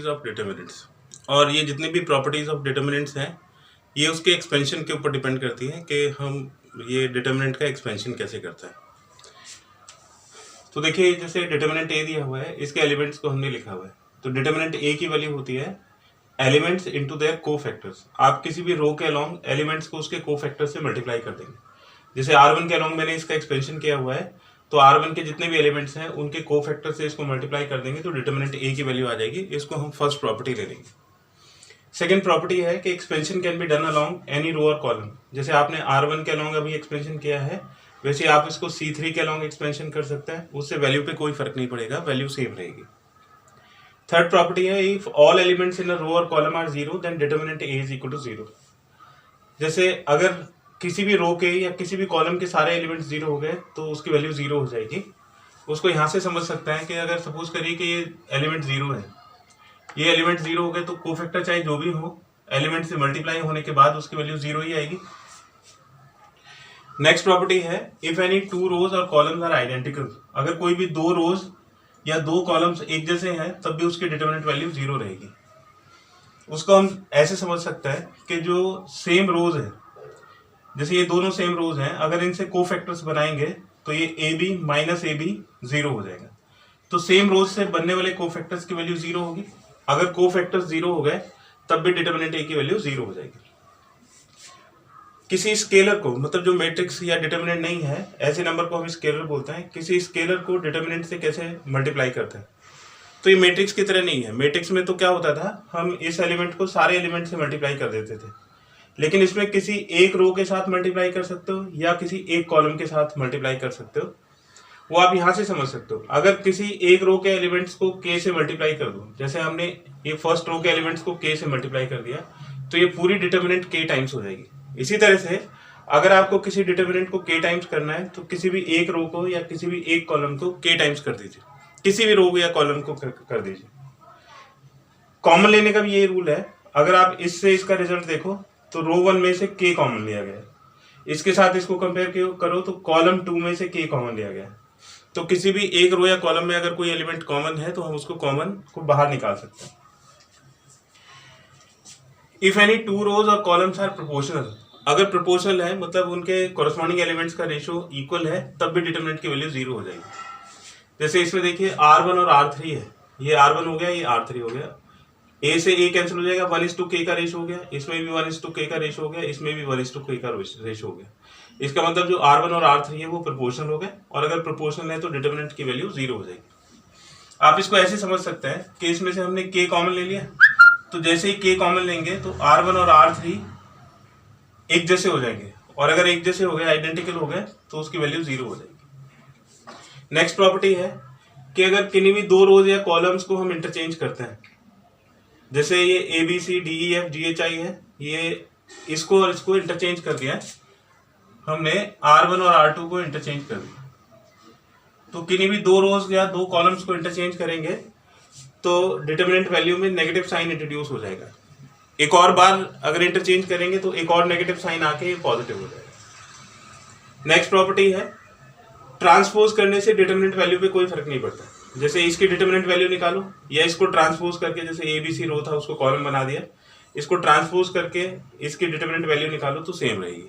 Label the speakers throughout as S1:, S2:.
S1: Of determinants, और ये जितनी भी प्रॉपर्टीज़ ऑफ डिटर्मिनेंट्स हैं ये उसके एक्सपेंशन के ऊपर डिपेंड करती हैं कि हम ये डिटर्मिनेंट का एक्सपेंशन कैसे करता है। तो देखिए जैसे डिटर्मिनेंट ए दिया हुआ है, इसके एलिमेंट्स को हमने लिखा हुआ है। तो डिटर्मिनेंट ए की वैल्यू होती है एलिमेंट्स इनटू देयर कोफैक्टर्स। आप किसी भी रो के अलोंग एलिमेंट्स को उसके कोफैक्टर से मल्टीप्लाई कर देंगे। जैसे R1 के अलोंग मैंने इसका एक्सपेंशन किया हुआ है, तो R1 के जितने भी एलिमेंट्स हैं उनके कोफैक्टर से इसको मल्टीप्लाई कर देंगे तो डिटर्मिनेंट ए की वैल्यू आ जाएगी। इसको हम फर्स्ट प्रॉपर्टी ले लेंगे। सेकेंड प्रॉपर्टी है कि expansion can be done along any row और कॉलम। जैसे आपने R1 के अलोंग अभी एक्सपेंशन किया है, वैसे आप इसको C3 के अलोंग एक्सपेंशन कर सकते हैं। उससे वैल्यू पे कोई फर्क नहीं पड़ेगा, वैल्यू सेम रहेगी। थर्ड प्रॉपर्टी है if all elements in a row और column are zero then determinant A is equal to zero. जैसे अगर किसी भी रो के या किसी भी कॉलम के सारे एलिमेंट्स जीरो हो गए तो उसकी वैल्यू जीरो हो जाएगी। उसको यहाँ से समझ सकते हैं कि अगर सपोज करिए कि ये एलिमेंट जीरो है, ये एलिमेंट जीरो हो गए तो कोफैक्टर चाहे जो भी हो, एलिमेंट से मल्टीप्लाई होने के बाद उसकी वैल्यू जीरो ही आएगी। नेक्स्ट प्रॉपर्टी है इफ एनी टू रोज और कॉलम्स आर आइडेंटिकल। अगर कोई भी दो रोज या दो कॉलम्स एक जैसे हैं तब भी उसकी डिटर्मिनेंट वैल्यू जीरो रहेगी। उसको हम ऐसे समझ सकते हैं कि जो सेम रोज है, जैसे ये दोनों सेम रोज हैं, अगर इनसे कोफैक्टर्स बनाएंगे तो ये A B minus A B zero हो जाएगा। तो सेम रोज से बनने वाले कोफैक्टर्स की वैल्यू जीरो होगी। अगर कोफैक्टर्स जीरो हो गए तब भी डिटर्मिनेंट ए की वैल्यू जीरो हो जाएगी। किसी स्केलर को, मतलब जो मैट्रिक्स या डिटर्मिनेंट नहीं है, ऐसे नंबर को हम स्केलर बोलते हैं। किसी स्केलर को डिटर्मिनेंट से कैसे मल्टीप्लाई करते हैं, तो ये मैट्रिक्स की तरह नहीं है। मैट्रिक्स में तो क्या होता था, हम इस एलिमेंट को सारे एलिमेंट से मल्टीप्लाई कर देते थे, लेकिन इसमें किसी एक रो के साथ मल्टीप्लाई कर सकते हो या किसी एक कॉलम के साथ मल्टीप्लाई कर सकते हो। वो आप यहाँ से समझ सकते हो। अगर किसी एक रो के एलिमेंट्स को k से मल्टीप्लाई कर दो, जैसे हमने ये फर्स्ट रो के एलिमेंट्स को k से मल्टीप्लाई कर दिया, तो ये पूरी डिटर्मिनेंट k टाइम्स हो जाएगी। इसी तरह से अगर आपको किसी डिटर्मिनेंट को k टाइम्स करना है तो किसी भी एक रो को या किसी भी एक कॉलम को k टाइम्स कर दीजिए, किसी भी रो या कॉलम को कर दीजिए। कॉमन लेने का भी ये रूल है। अगर आप इससे इसका रिजल्ट देखो तो रो 1 में से k कॉमन लिया गया है, इसके साथ इसको कंपेयर करो तो कॉलम 2 में से k कॉमन लिया गया है। तो किसी भी एक रो या कॉलम में अगर कोई एलिमेंट कॉमन है तो हम उसको कॉमन को बाहर निकाल सकते हैं। इफ एनी टू रोज और कॉलम्स आर प्रोपोर्शनल। अगर प्रोपोर्शनल है मतलब उनके कॉरस्पॉन्डिंग एलिमेंट्स का रेशियो इक्वल है, तब भी डिटर्मिनेंट की वैल्यू जीरो हो जाएगी। जैसे इसमें देखिए R1 और R3 है, ये R1 हो गया, ये R3 हो गया। A से A कैंसिल हो जाएगा, 1:k का रेशियो हो गया। इसमें भी 1:k का रेशियो हो गया, इसमें भी 1:k का रेशियो हो गया। इसका मतलब जो R1 और R3 है वो प्रोपोर्शनल हो गए, और अगर प्रोपोर्शनल है तो डिटर्मिनेंट की वैल्यू जीरो हो जाएगी। आप इसको ऐसे समझ सकते हैं कि इसमें से हमने k कॉमन ले लिया, तो जैसे ही k कॉमन लेंगे तो R1 और R3 एक जैसे हो जाएंगे, और अगर एक जैसे हो गए, आइडेंटिकल हो गए, तो उसकी वैल्यू जीरो हो जाएगी। नेक्स्ट प्रॉपर्टी है कि अगर किन्हीं भी दो रोज या कॉलम्स को हम इंटरचेंज करते हैं, जैसे ये ABCDEFGHI है, ये इसको और इसको इंटरचेंज कर दिया, हमने R1 और R2 को इंटरचेंज कर दिया। तो किन्हीं भी दो रोज या दो कॉलम्स को इंटरचेंज करेंगे तो डिटर्मिनेंट वैल्यू में नेगेटिव साइन इंट्रोड्यूस हो जाएगा। एक और बार अगर इंटरचेंज करेंगे तो एक और नेगेटिव साइन आके पॉजिटिव हो जाएगा। नेक्स्ट प्रॉपर्टी है ट्रांसपोज करने से डिटर्मिनेंट वैल्यू पे कोई फर्क नहीं पड़ता। जैसे इसकी डिटर्मिनेंट वैल्यू निकालो, या इसको ट्रांसपोज करके, जैसे ABC रो था उसको कॉलम बना दिया, इसको ट्रांसपोज करके इसकी डिटर्मिनेंट वैल्यू निकालो तो सेम रहेगी।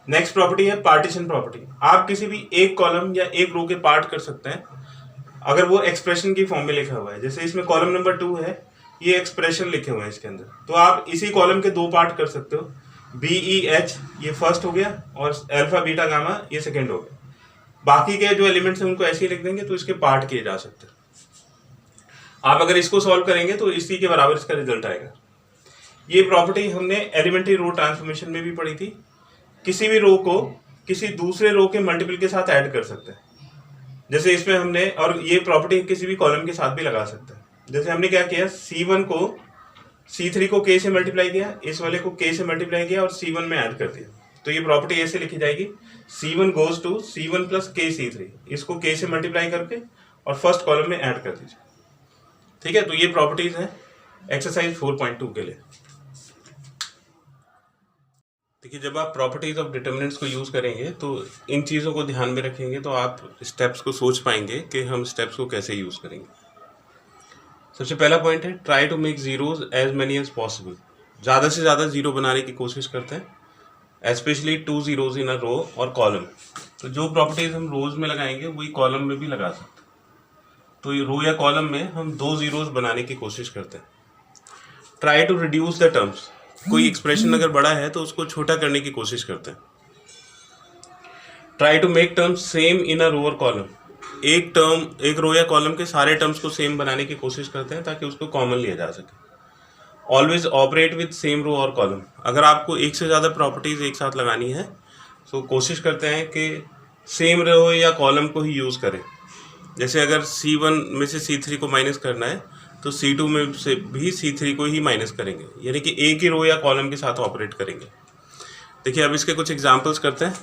S1: नेक्स्ट प्रॉपर्टी है पार्टीशन प्रॉपर्टी। आप किसी भी एक कॉलम या एक रो के पार्ट कर सकते हैं अगर वो एक्सप्रेशन की फॉर्म में लिखा हुआ है। जैसे इसमें कॉलम नंबर 2 है, ये एक्सप्रेशन लिखे हुए हैं इसके अंदर, तो आप इसी कॉलम के दो पार्ट कर सकते हो। BEH ये फर्स्ट हो गया और अल्फा बीटा गामा ये सेकेंड हो गया। बाकी के जो एलिमेंट्स हैं उनको ऐसे ही लिख देंगे तो इसके पार्ट किए जा सकते हैं। आप अगर इसको सॉल्व करेंगे तो इसी के बराबर इसका रिजल्ट आएगा। ये प्रॉपर्टी हमने एलिमेंट्री रो ट्रांसफॉर्मेशन में भी पढ़ी थी। किसी भी रो को किसी दूसरे रो के मल्टीपल के साथ ऐड कर सकते हैं। जैसे इसमें हमने, और ये प्रॉपर्टी किसी भी कॉलम के साथ भी लगा सकते हैं। जैसे हमने क्या किया, C1 को C3 को k से मल्टीप्लाई किया, इस वाले को k से मल्टीप्लाई किया और C1 में ऐड कर दिया। तो ये प्रॉपर्टी ऐसे लिखी जाएगी, C1 goes to C1 plus k C3। इसको k से मल्टीप्लाई करके और फर्स्ट कॉलम में ऐड कर दीजिए। ठीक है, तो ये प्रॉपर्टीज हैं एक्सरसाइज 4.2 के लिए। देखिए, जब आप प्रॉपर्टीज ऑफ डिटर्मिनेंट्स को यूज करेंगे तो इन चीज़ों को ध्यान में रखेंगे तो आप स्टेप्स को सोच पाएंगे कि हम स्टेप्स को कैसे यूज करेंगे। सबसे पहला पॉइंट है try to make zeros as many as possible. ज़्यादा से ज़्यादा जीरो बनाने की कोशिश करते हैं, especially 2 zeros in a row और कॉलम। तो जो प्रॉपर्टीज हम रोज में लगाएंगे वही कॉलम में भी लगा सकते हैं। तो ये रो या कॉलम में हम 2 जीरोज बनाने की कोशिश करते हैं। Try to reduce the terms, कोई एक्सप्रेशन अगर बड़ा है तो उसको छोटा करने की कोशिश करते हैं। Try to make terms same in a row और कॉलम, एक रो या कॉलम के सारे टर्म्स को सेम बनाने की कोशिश करते हैं ताकि उसको कॉमन लिया जा सके। Always operate with same row और कॉलम, अगर आपको एक से ज़्यादा प्रॉपर्टीज एक साथ लगानी है तो कोशिश करते हैं कि सेम रो या कॉलम को ही यूज़ करें। जैसे अगर C1 में से C3 को माइनस करना है तो C2 में से भी C3 को ही माइनस करेंगे, यानी कि एक ही रो या कॉलम के साथ ऑपरेट करेंगे। देखिए अब इसके कुछ एग्जांपल्स करते हैं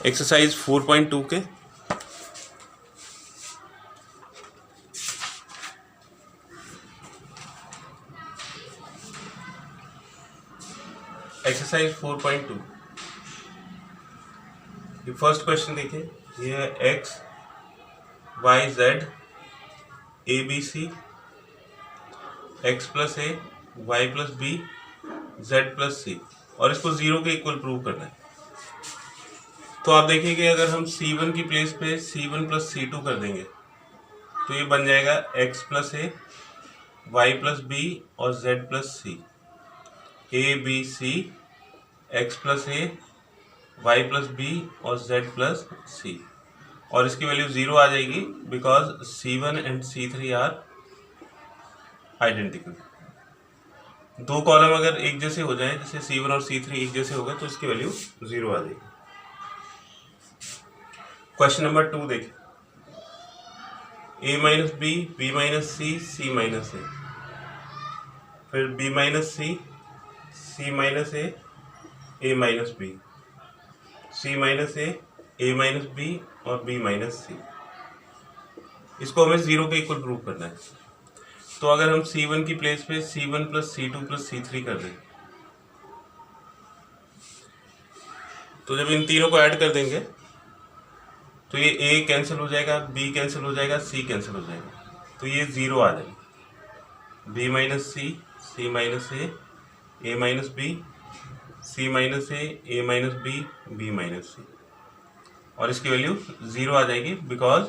S1: एक्सरसाइज 4.2 के। एक्सरसाइज 4.2 ये फर्स्ट क्वेश्चन देखिए, ये है x y z a b c x plus a y plus b z plus c और इसको 0 के इक्वल प्रूव करना है। तो आप देखिए कि अगर हम C1 की प्लेस पे C1 प्लस C2 कर देंगे तो ये बन जाएगा x plus a y plus b और z plus c, a b c x plus a y plus b और z प्लस c, और इसकी वैल्यू 0 आ जाएगी because C1 and C3 are identical. दो कॉलम अगर एक जैसे हो जाए, जैसे C1 और C3 एक जैसे हो गए तो इसकी वैल्यू 0 आ जाएगी। क्वेश्चन नंबर 2 देखिए, a minus B B minus C C minus A, फिर b माइनस सी सी माइनस ए माइनस बी, सी माइनस ए माइनस बी और b माइनस सी। इसको हमें 0 के इक्वल प्रूव करना है। तो अगर हम C1 की प्लेस पे C1 plus C2 plus C3 कर दें तो जब इन तीनों को ऐड कर देंगे तो ये a कैंसिल हो जाएगा, b कैंसिल हो जाएगा, c कैंसिल हो जाएगा, तो ये 0 आ जाएगा। b माइनस सी माइनस ए माइनस बी, सी माइनस ए minus B, b minus C, और इसकी वैल्यू 0 आ जाएगी because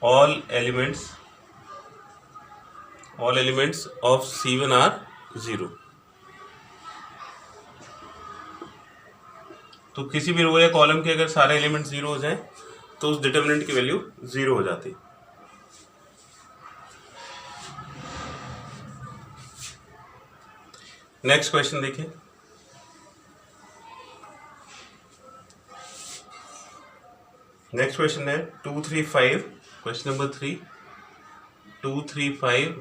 S1: all elements of C1 are 0। तो किसी भी रो या कॉलम के अगर सारे एलिमेंट 0 हो जाएं तो उस डिटरमिनेंट की वैल्यू 0 हो जाती है। नेक्स्ट क्वेश्चन देखिए, नेक्स्ट क्वेश्चन है 2 3 5, क्वेश्चन नंबर 3, 2 3 5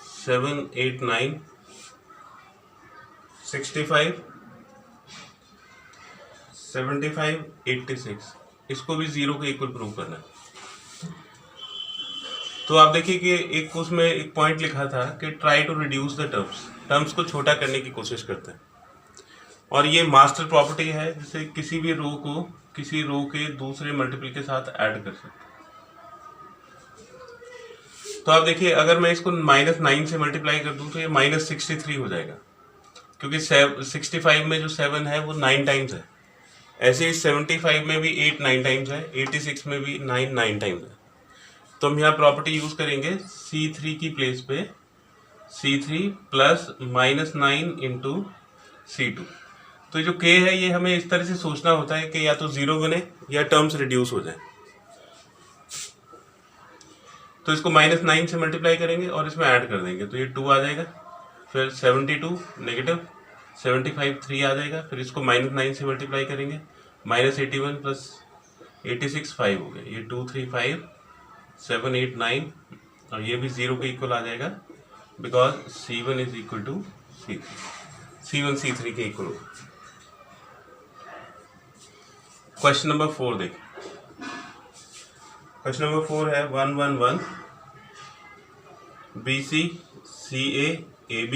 S1: 7 8 9 65 75 86, इसको भी 0 के इक्वल प्रूव करना है। तो आप देखिए कि एक उसमें एक पॉइंट लिखा था कि try to reduce the terms को छोटा करने की कोशिश करते हैं, और ये मास्टर प्रॉपर्टी है जिसे किसी भी रो को किसी रो के दूसरे मल्टीपल के साथ ऐड कर सकते हैं। तो आप देखिए अगर मैं इसको -9 से मल्टीप्लाई कर दूं तो ये -63 हो जाएगा, क्योंकि 65 में जो 7 है वो 9 टाइम्स है, ऐसे ही 75 में भी 8 9 टाइम्स है, 86 में भी 9 9 टाइम्स है। तो हम यहाँ प्रॉपर्टी यूज करेंगे C3 की प्लेस पे C3 प्लस -9 इंटू C2। तो जो K है ये हमें इस तरह से सोचना होता है कि या तो 0 बने या टर्म्स रिड्यूस हो जाए। तो इसको -9 से मल्टीप्लाई करेंगे और इसमें ऐड कर देंगे तो ये 2 आ जाएगा, फिर 72 नेगेटिव 75 3 आ जाएगा, फिर इसको -9 से मल्टीप्लाई करेंगे, -81 प्लस 86 5 हो गया, ये 2 3 5 7 8 9 और ये भी 0 के इक्वल आ जाएगा because C1 is equal to C3, C1 C3 के इक्वल होगा। क्वेश्चन नंबर 4 देखिए, क्वेश्चन नंबर 4 है 1 1 1 BC CA AB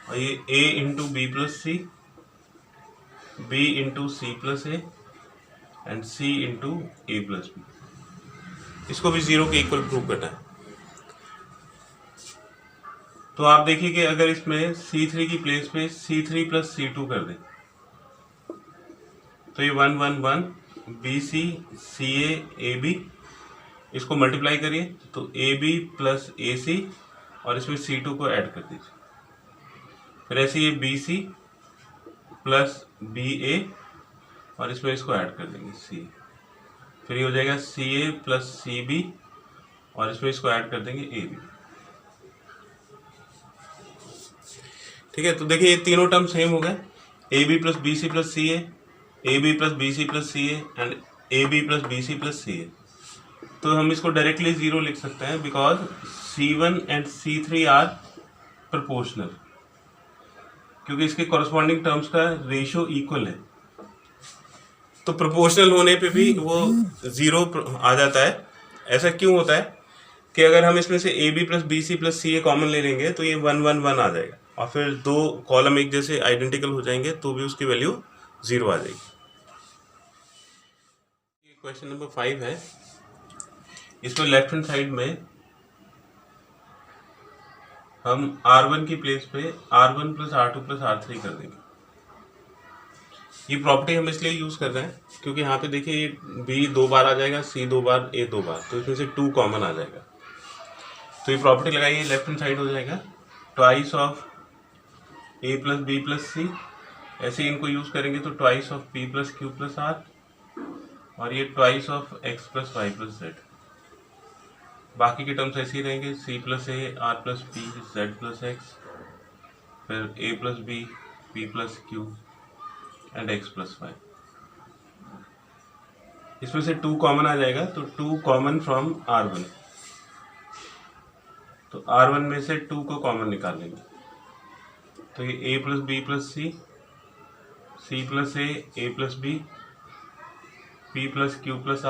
S1: और ये A into B plus C, B into C plus A and C into A plus B, इसको भी 0 के equal prove करना है। तो आप देखिए कि अगर इसमें C3 की प्लेस पे C3 प्लस C2 कर दें तो ये 1 1 1 BC CA AB, इसको मल्टीप्लाई करिए तो AB प्लस AC और इसमें C2 को ऐड कर दीजिए। फिर ऐसे ये BC प्लस BA और इसमें इसको ऐड कर देंगे C। फिर ये हो जाएगा CA प्लस CB और इसमें इसको ऐड कर देंगे AB। ठीक है, तो देखिए ये तीनों टर्म सेम हो गए, AB plus BC plus CA, AB plus BC plus CA and AB plus BC plus CA। तो हम इसको डायरेक्टली जीरो लिख सकते हैं because C1 and C3 are proportional, क्योंकि इसके कॉरस्पॉन्डिंग टर्म्स का रेशियो इक्वल है। तो प्रोपोर्शनल होने पे भी वो जीरो आ जाता है। ऐसा क्यों होता है कि अगर हम इसमें से AB plus BC plus CA common ले लेंगे तो ये 1 1 1 आ जाएगा और फिर दो कॉलम एक जैसे आइडेंटिकल हो जाएंगे तो भी उसकी वैल्यू जीरो आ जाएगी। क्वेश्चन नंबर 5 है, इसमें लेफ्ट हैंड साइड में हम R1 की प्लेस पे R1 plus R2 plus R3 कर देंगे। ये प्रॉपर्टी हम इसलिए यूज कर रहे हैं क्योंकि यहाँ पे देखिए B 2 बार आ जाएगा, C 2 बार, A 2 बार, तो इसमें से 2 कॉमन आ जाएगा। तो ये प्रॉपर्टी लगाइए, लेफ्ट हैंड साइड हो जाएगा twice of A plus B plus C। ऐसे इनको यूज करेंगे तो twice of P plus Q plus R और ये twice of X plus Y plus Z। बाकी के टर्म्स ऐसे ही रहेंगे, C plus A, R plus P, Z plus X, फिर A plus B, P plus Q and X plus Y। इसमें से 2 common आ जाएगा तो 2 कॉमन फ्रॉम R1, तो R1 में से 2 को कॉमन निकाल लेंगे तो ये A plus B plus C plus A plus B, P plus Q plus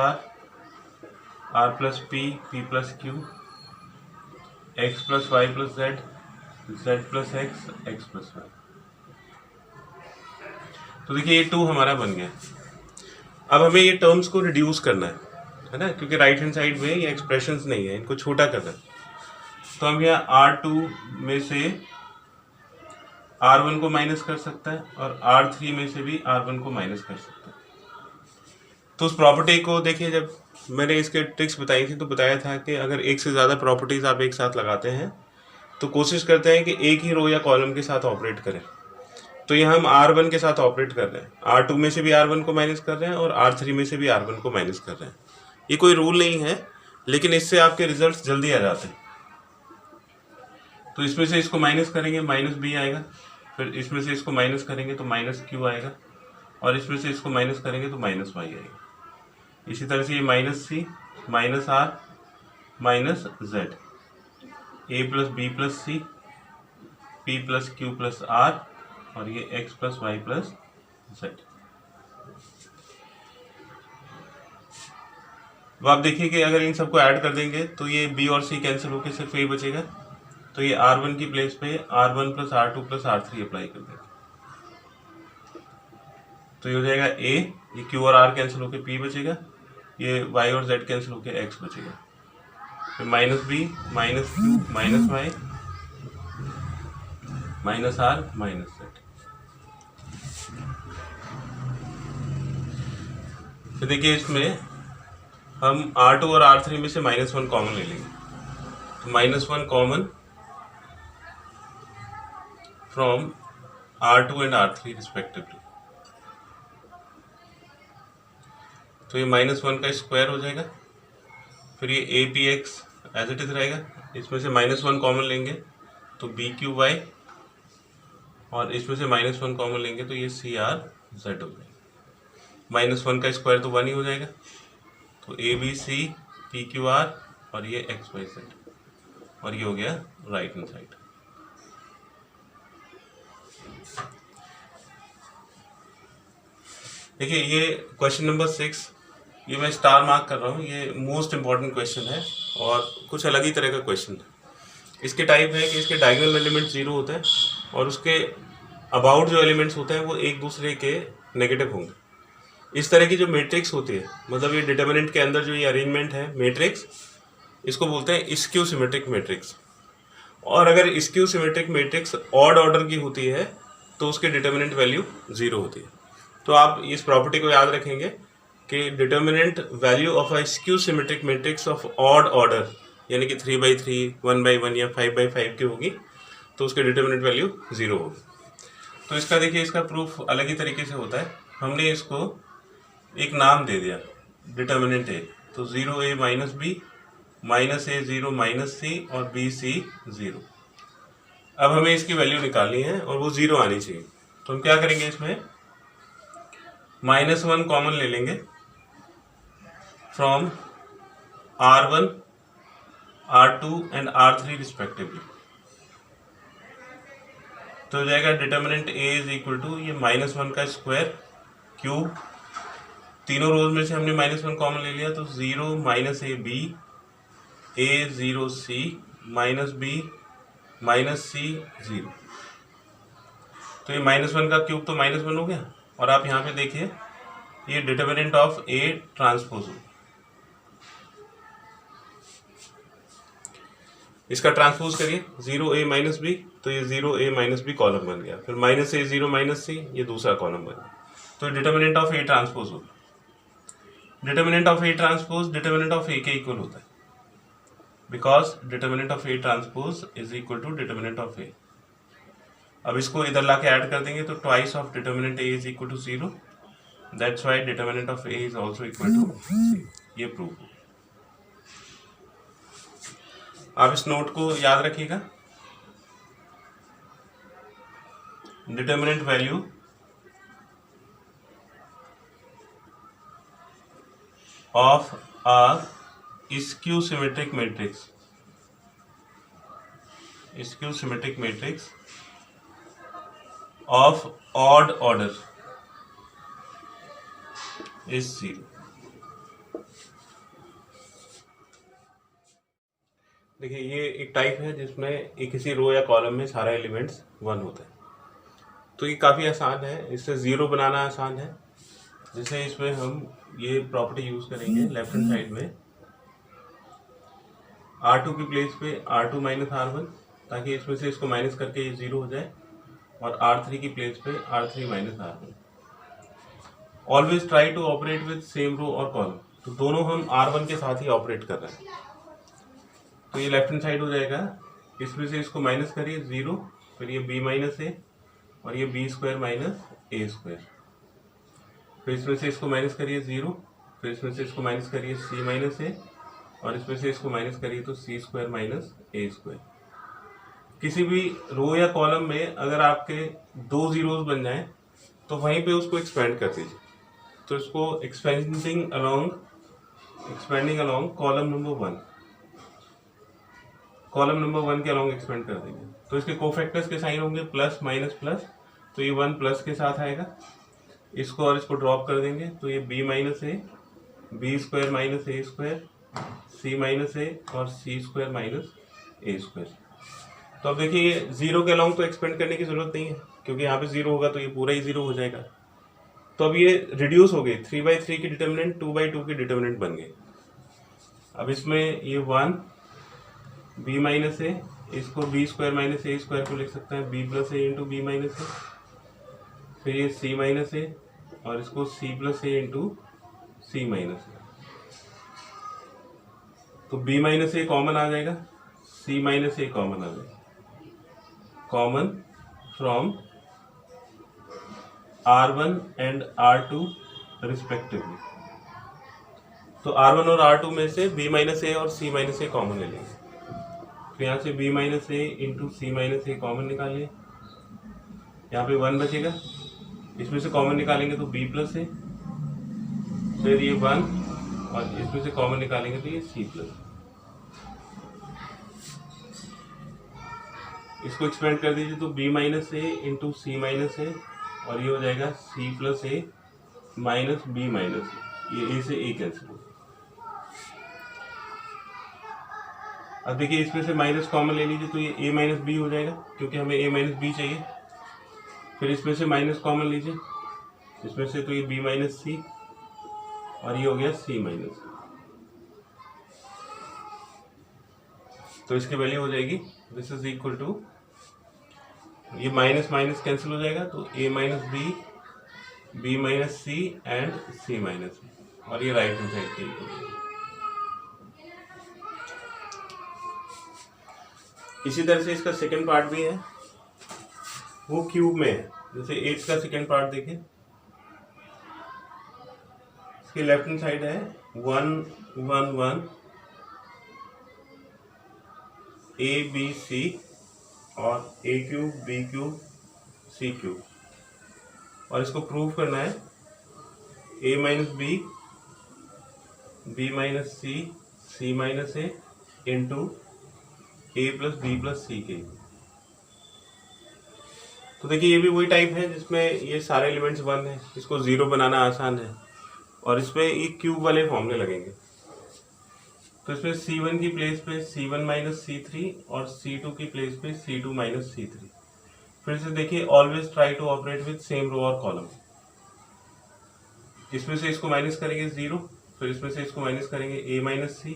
S1: R plus P plus Q, X plus Y plus Z plus X plus Y। तो देखिए ये 2 हमारा बन गया। अब हमें ये टर्म्स को रिड्यूस करना है ना, क्योंकि राइट हैंड साइड में ये एक्सप्रेशंस नहीं है, इनको छोटा करना है। तो हम यहाँ R2 में से R1 को माइनस कर सकता है और R3 में से भी R1 को माइनस कर सकता है। तो उस प्रॉपर्टी को देखिए, जब मैंने इसके ट्रिक्स बताई थी तो बताया था कि अगर एक से ज़्यादा प्रॉपर्टीज़ आप एक साथ लगाते हैं तो कोशिश करते हैं कि एक ही रो या कॉलम के साथ ऑपरेट करें। तो यहाँ हम R1 के साथ ऑपरेट कर रहे हैं, R2 में से भी R1 को माइनस कर रहे हैं और R3 में से भी R1 को माइनस कर रहे हैं। ये कोई रूल नहीं है, लेकिन इससे आपके रिजल्ट्स जल्दी आ जाते हैं। तो इसमें से इसको माइनस करेंगे माइनस B आएगा, फिर इसमें से इसको माइनस करेंगे तो माइनस Q आएगा और इसमें से इसको माइनस करेंगे तो माइनस Y आएगा। इसी तरह से ये minus C minus R minus Z, A plus B plus C, P plus Q plus R और ये X plus Y plus Z। अब आप देखिए कि अगर इन सबको ऐड कर देंगे तो ये B और C कैंसिल होकर सिर्फ A बचेगा। तो ये R1 की प्लेस पे R1 plus R2 plus R3 apply कर देंगे तो ये हो जाएगा A, ये Q और R कैंसिल होकर P बचेगा, ये Y और Z कैंसिल होकर X बचेगा, फिर minus B minus Q minus Y minus R minus Z। तो देखिए इसमें हम R2 और R3 में से -1 कॉमन ले लेंगे, तो -1 common from R2 and R3 respectively. तो ये -1 का स्क्वायर हो जाएगा, फिर ये APX एज इट इज रहेगा, इसमें से -1 कॉमन लेंगे तो BQY और इसमें से -1 कॉमन लेंगे तो ये CRZ हो जाएगा। -1 का स्क्वायर तो 1 ही हो जाएगा, तो ABC PQR और ये XYZ और ये हो गया राइट हैंड साइड। देखिए ये क्वेश्चन नंबर 6, ये मैं स्टार मार्क कर रहा हूँ, ये मोस्ट इम्पॉर्टेंट क्वेश्चन है और कुछ अलग ही तरह का क्वेश्चन है। इसके टाइप है कि इसके डायगोनल एलिमेंट 0 होता है और उसके अबाउट जो एलिमेंट्स होते हैं वो एक दूसरे के नेगेटिव होंगे। इस तरह की जो मैट्रिक्स होती है, मतलब ये डिटर्मिनेंट के अंदर जो ये अरेंजमेंट है मैट्रिक्स, इसको बोलते हैं स्क्यू सिमेट्रिक मैट्रिक्स। और अगर skew symmetric matrix odd order की होती है तो उसकी डिटर्मिनेंट वैल्यू 0 होती है। तो आप इस प्रॉपर्टी को याद रखेंगे कि determinant value of a skew symmetric matrix of odd order यानी कि 3/3, 1/1 या 5/5 की होगी तो उसकी डिटर्मिनेंट वैल्यू 0 होगी। तो इसका देखिए, इसका प्रूफ अलग ही तरीके से होता है। हमने इसको एक नाम दे दिया डिटर्मिनेंट ए, तो 0a माइनस बी माइनस ए 0 माइनस सी और बी सी 0। अब हमें इसकी वैल्यू निकालनी है और वो 0 आनी चाहिए। तो हम क्या करेंगे, इसमें -1 कॉमन ले लेंगे from R1, R2 and R3 respectively. तो हो जाएगा determinant A is equal to ये -1 का स्क्वायर क्यूब, तीनों रोज में से हमने -1 कॉमन ले लिया तो 0 minus A B A 0 C minus B minus C 0। तो ये -1 का क्यूब तो -1 हो गया। और आप यहाँ पे देखिए ये डिटर्मिनेंट ऑफ A ट्रांसपोज हो, इसका ट्रांसपोज करिए 0a माइनस बी, तो ये 0a माइनस बी कॉलम बन गया, फिर -a 0 माइनस सी ये दूसरा कॉलम बन गया। तो डिटर्मिनेंट ऑफ A ट्रांसपोज हो, determinant of A transpose determinant of A के इक्वल होता है, because determinant of A transpose is equal to determinant of A। अब इसको इधर लाके ऐड कर देंगे तो twice of determinant A is equal to 0, that's why determinant of A is also equal to 0। ये प्रूफ हो। आप इस नोट को याद रखिएगा, determinant value of a skew symmetric matrix, skew symmetric matrix of odd order is 0। देखिए ये एक टाइप है जिसमें एक किसी रो या कॉलम में सारा एलिमेंट्स 1 होता है। तो ये काफ़ी आसान है, इससे 0 बनाना आसान है। जैसे इसमें हम ये प्रॉपर्टी यूज़ करेंगे लेफ्ट हैंड साइड में, R2 की प्लेस पे R2 माइनस R1, ताकि इसमें से इसको माइनस करके ये 0 हो जाए, और R3 की प्लेस पे R3 minus R1। Always try to operate with same row और कॉलम। तो दोनों हम R1 के साथ ही ऑपरेट कर रहे हैं। तो ये लेफ्ट हैंड साइड हो जाएगा, इसमें से इसको माइनस करिए 0, फिर ये b माइनस ए और ये b स्क्वायर माइनस ए स्क्वायर, फिर इसमें से इसको माइनस करिए 0, फिर इसमें से इसको माइनस करिए c माइनस ए और इसमें से इसको माइनस करिए तो c स्क्वायर माइनस ए स्क्वायर। किसी भी रो या कॉलम में अगर आपके 2 जीरोस बन जाएं तो वहीं पे उसको एक्सपेंड कर दीजिए। तो इसको expanding along column number 1, column number 1 के अलोंग एक्सपेंड कर देंगे। तो इसके कोफैक्टर्स के साइन होंगे प्लस माइनस प्लस, तो ये 1 प्लस के साथ आएगा, इसको और इसको ड्रॉप कर देंगे तो ये b minus A B square minus A square, c minus ए और c स्क्वायर माइनस ए स्क्वायर। तो अब देखिए ये 0 के अलोंग तो एक्सपेंड करने की जरूरत नहीं है, क्योंकि यहाँ पे 0 होगा तो ये पूरा ही 0 हो जाएगा। तो अब ये रिड्यूस हो गई, 3/3 की डिटर्मिनेंट 2/2 की डिटर्मिनेंट बन गई। अब इसमें ये 1 b माइनस ए, इसको b स्क्वायर माइनस ए स्क्वायर को लिख सकते हैं b plus a into b minus A, फिर ये c माइनस ए और इसको c plus a into C minus ए। तो b माइनस ए कॉमन आ जाएगा, c माइनस ए कॉमन आ जाएगा, common from R1 and R2 respectively. तो R1 और R2 में से b माइनस ए और c माइनस ए कॉमन ले लेंगे। तो यहाँ से b minus A into C minus a common निकालिए, यहाँ पे 1 बचेगा, इसमें से कॉमन निकालेंगे तो b प्लस ए, फिर ये 1 और इसमें से कॉमन निकालेंगे तो ये c प्लस। इसको एक्सपेंड कर दीजिए तो b माइनस ए इंटू सी माइनस ए और ये हो जाएगा c प्लस ए माइनस बी माइनस ए, ये a से a कैंसिल हो। अब देखिए इसमें से माइनस कॉमन ले लीजिए तो ये a माइनस बी हो जाएगा, क्योंकि हमें a माइनस बी चाहिए। फिर इसमें से माइनस कॉमन लीजिए, इसमें से तो ये b माइनस सी और ये हो गया c माइनस। तो इसकी वैल्यू हो जाएगी दिस इज इक्वल टू, ये माइनस माइनस कैंसिल हो जाएगा, तो a minus B, B minus C and C minus C, और ये राइट हैंड साइड के इक्वल हो जाएगा। इसी तरह से इसका सेकेंड पार्ट भी है, वो क्यूब में है। जैसे 8 का सेकेंड पार्ट देखें, इसकी लेफ्ट हैंड साइड है 1 1 1 ए बी सी और ए cube B cube C cube, और इसको प्रूव करना है a minus B, B minus C, C minus A into A plus B plus सी के। तो देखिए ये भी वही टाइप है जिसमें ये सारे एलिमेंट्स 1 है, इसको 0 बनाना आसान है, और इसमें ये क्यूब वाले फॉर्मूले लगेंगे। तो इसमें C1 की प्लेस पे C1 माइनस C3 और C2 की प्लेस पे C2 माइनस C3। फिर से देखिए always try to operate with same row और कॉलम। इसमें से इसको माइनस करेंगे 0, फिर इसमें से इसको माइनस करेंगे a माइनस सी,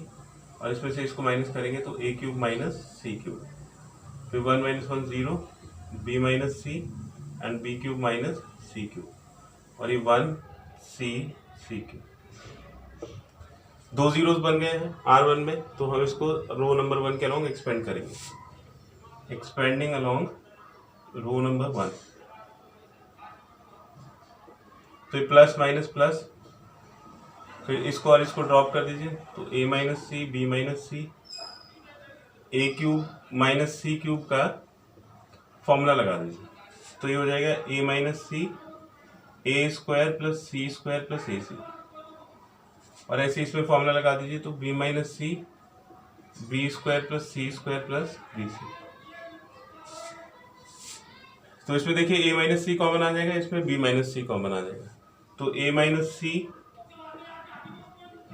S1: और इसमें से इसको माइनस करेंगे तो a cube minus C cube, फिर 1 minus 1 0, b minus C and b cube minus C cube, और ये 1 c सी क्यूब। 2 जीरोस बन गए हैं R1 में, तो हम इसको रो नंबर 1 के अलोंग एक्सपेंड करेंगे, एक्सपेंडिंग अलोंग रो नंबर 1। तो प्लस माइनस प्लस, फिर इसको और इसको ड्रॉप कर दीजिए, तो a minus C, B minus C, A cube minus C cube का फॉर्मूला लगा दीजिए, तो ये हो जाएगा a minus C, A square plus C square plus A C, और ऐसे इसमें फॉर्मूला लगा दीजिए, तो b माइनस सी, B square plus C square plus B C. तो इसमें देखिए a माइनस सी कॉमन आ जाएगा, इसमें b माइनस सी कॉमन आ जाएगा, तो a minus C,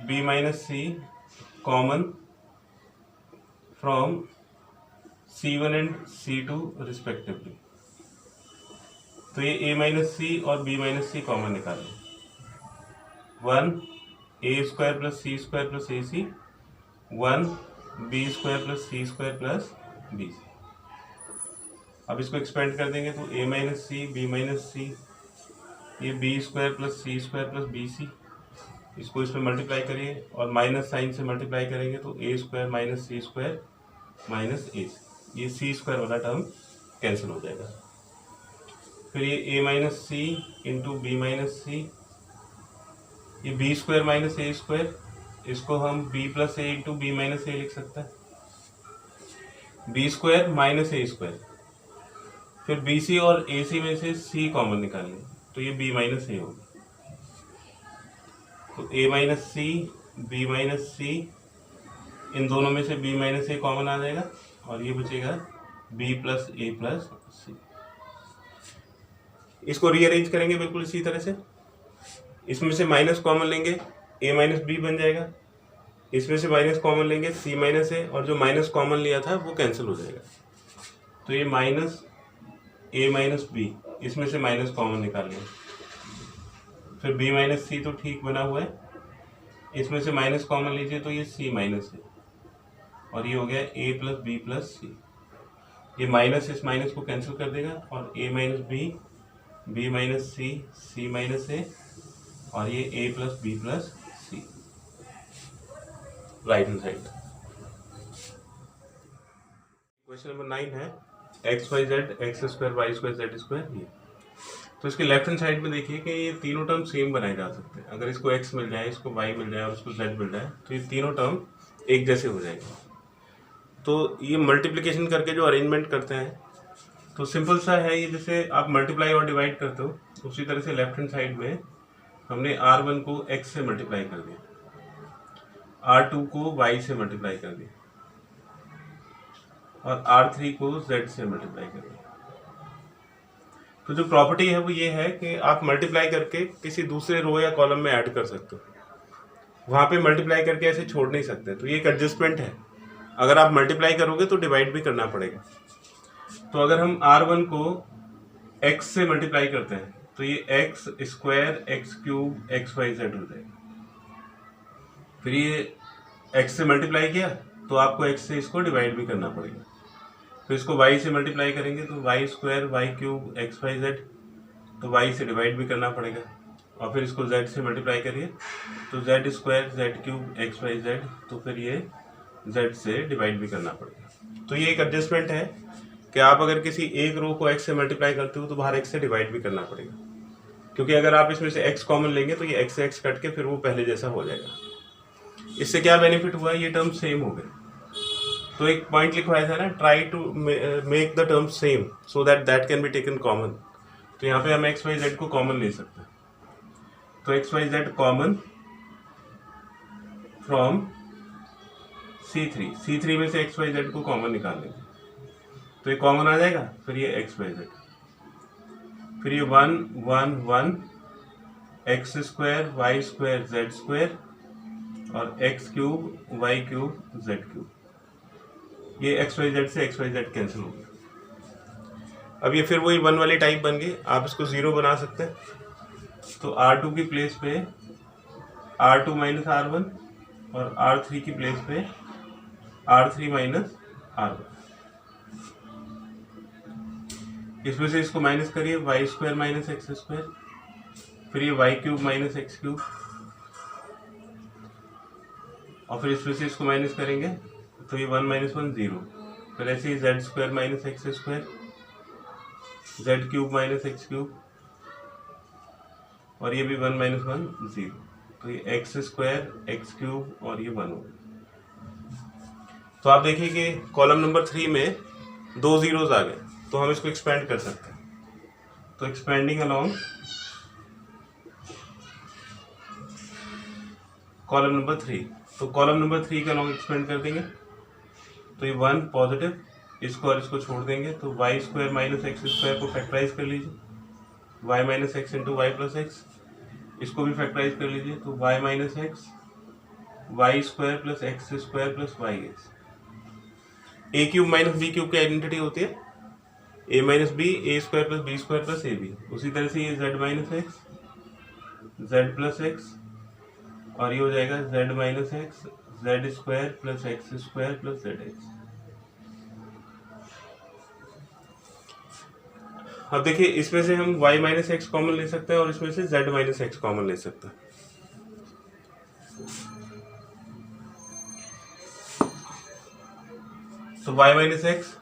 S1: b minus C common from C1 and C2 respectively. तो ये a माइनस सी और b माइनस सी कॉमन निकालें, 1 a square plus C square plus A C, 1 b square plus C square plus B C. अब इसको expand कर देंगे, तो a minus C, B minus सी, ये b square plus C square plus B C, इसको इसमें multiply करिए और माइनस साइन से मल्टीप्लाई करेंगे, तो a square minus c square minus a c, ये सी स्क्वायर वाला टर्म कैंसिल हो जाएगा। फिर ये a minus c into b minus सी, ये b स्क्वायर माइनस ए स्क्वायर, इसको हम b plus a into b minus a लिख सकते हैं, b स्क्वायर माइनस ए स्क्वायर, फिर बी सी और ए सी में से c कॉमन निकालेंगे, तो ये b माइनस ए होगा, तो a minus C, B minus c, इन दोनों में से b माइनस ए कॉमन आ जाएगा, और ये बचेगा b plus a plus c. इसको रीअरेंज करेंगे बिल्कुल इसी तरह से, इसमें से माइनस कॉमन लेंगे a माइनस बी बन जाएगा, इसमें से माइनस कॉमन लेंगे c माइनस ए, और जो माइनस कॉमन लिया था वो कैंसिल हो जाएगा, तो ये माइनस a माइनस बी, इसमें से माइनस कॉमन निकाल लेंगे, फिर b माइनस सी तो ठीक बना हुआ है, इसमें से माइनस कॉमन लीजिए, तो ये c माइनस है, और ये हो गया a plus B plus c. ये माइनस इस माइनस को कैंसिल कर देगा, और a minus B, B minus C, C minus ए, और ये a plus B plus c right hand side. Question number 9 है x Y z x square y square z square ये। तो इसके लेफ्ट हैंड साइड में देखिए कि ये तीनों टर्म सेम बनाए जा सकते हैं। अगर इसको x मिल जाए, इसको y मिल जाए और इसको z मिल जाए, तो ये तीनों टर्म एक जैसे हो जाएंगे। तो ये मल्टीप्लिकेशन करके जो अरेंजमेंट करते हैं, तो सिंपल सा है ये, जैसे आप मल्टीप्लाई और डिवाइड करते हो, उसी तरह से लेफ्ट हैंड साइड में हमने R1 को x से मल्टीप्लाई कर दिया, R2 को y से मल्टीप्लाई कर दिया, और R3 को z से मल्टीप्लाई कर दिया। तो जो प्रॉपर्टी है वो ये है कि आप मल्टीप्लाई करके किसी दूसरे रो या कॉलम में ऐड कर सकते हो, वहाँ पे मल्टीप्लाई करके ऐसे छोड़ नहीं सकते। तो ये एक एडजस्टमेंट है, अगर आप मल्टीप्लाई करोगे तो डिवाइड भी करना पड़ेगा। तो अगर हम R1 को x से मल्टीप्लाई करते हैं, तो ये X square X cube X Y Z हो जाएगा। फिर ये x से मल्टीप्लाई किया तो आपको x से इसको डिवाइड भी करना पड़ेगा। फिर इसको y से मल्टीप्लाई करेंगे तो y square Y cube X Y Z, तो y से डिवाइड भी करना पड़ेगा। और फिर इसको z से मल्टीप्लाई करिए तो z square Z cube X Y Z, तो फिर ये z से डिवाइड भी करना पड़ेगा। तो ये एक एडजस्टमेंट है कि आप अगर किसी एक रो को x से मल्टीप्लाई करते हो तो बाहर x से डिवाइड भी करना पड़ेगा, क्योंकि अगर आप इसमें से x कॉमन लेंगे तो ये x से x कट के फिर वो पहले जैसा हो जाएगा। इससे क्या बेनिफिट हुआ, ये टर्म सेम हो गए। तो एक पॉइंट लिखवाया था ना, try to make the term same so that that can be taken common. तो यहाँ पे हम एक्स वाई जेड को कॉमन ले सकते हैं। तो X Y Z common from C3 में से एक्स वाई जेड को कॉमन निकाल लेंगे तो ये कॉमन आ जाएगा। फिर ये एक्स वाई जेड, फिर ये 1 1 1 x square y square z square और x cube y cube z cube. ये एक्स वाई जेड से एक्स वाई जेड कैंसिल हो गया। अब ये फिर वही 1 वाली टाइप बन गई। आप इसको 0 बना सकते हैं। तो R2 की प्लेस पे R2 माइनस R1 और R3 की प्लेस पे R3 माइनस R1। इसमें से इसको माइनस करिए, Y square minus x square, फिर ये Y cube minus x cube, और फिर इसमें से इसको माइनस करेंगे तो ये 1 माइनस 1 0। फिर ऐसे ही z square minus x square, Z cube minus x cube, और ये भी 1 माइनस 1 0। तो ये एक्स स्क्वायर एक्स क्यूब और ये 1 हो गया। तो आप देखिए कि कॉलम नंबर 3 में 2 जीरोज आ गए, तो हम इसको एक्सपेंड कर सकते हैं। तो एक्सपेंडिंग अलोंग कॉलम नंबर 3, तो कॉलम नंबर 3 का अलोंग एक्सपेंड कर देंगे तो ये 1 पॉजिटिव, इसको और इसको छोड़ देंगे तो y square minus x square को फैक्टराइज कर लीजिए, y minus x into y plus x, इसको भी फैक्टराइज कर लीजिए तो y minus x y square plus x square plus Y x. A cube minus b cube की आइडेंटिटी होती है a minus b a square plus B square plus a b. उसी तरह से ये z minus x z plus x, और ये हो जाएगा Z minus x z square plus x square plus Z X. अब देखिए इसमें से हम y माइनस एक्स कॉमन ले सकते हैं और इसमें से z माइनस एक्स कॉमन ले सकते हैं। तो y minus X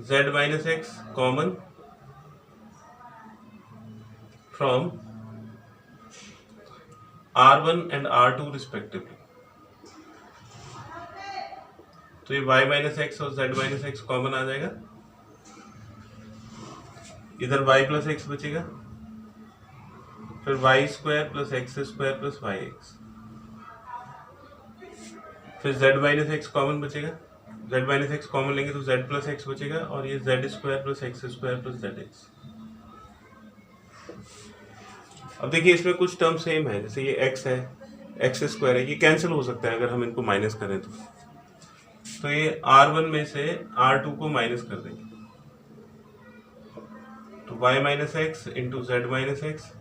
S1: z minus X common from R1 and R2 respectively. तो ये y माइनस एक्स और z माइनस एक्स कॉमन आ जाएगा, इधर y प्लस एक्स बचेगा, फिर Y square plus x square plus Y X, फिर z माइनस एक्स कॉमन बचेगा, z माइनस एक्स कॉमन लेंगे तो z प्लस एक्स बचेगा, और ये z square plus x square plus Z X. अब देखिए इसमें कुछ टर्म सेम है, जैसे ये x है एक्स स्क्वायर है, ये कैंसिल हो सकता है अगर हम इनको माइनस करें तो ये R1 में से R2 को माइनस कर देंगे तो y minus x into Z minus x,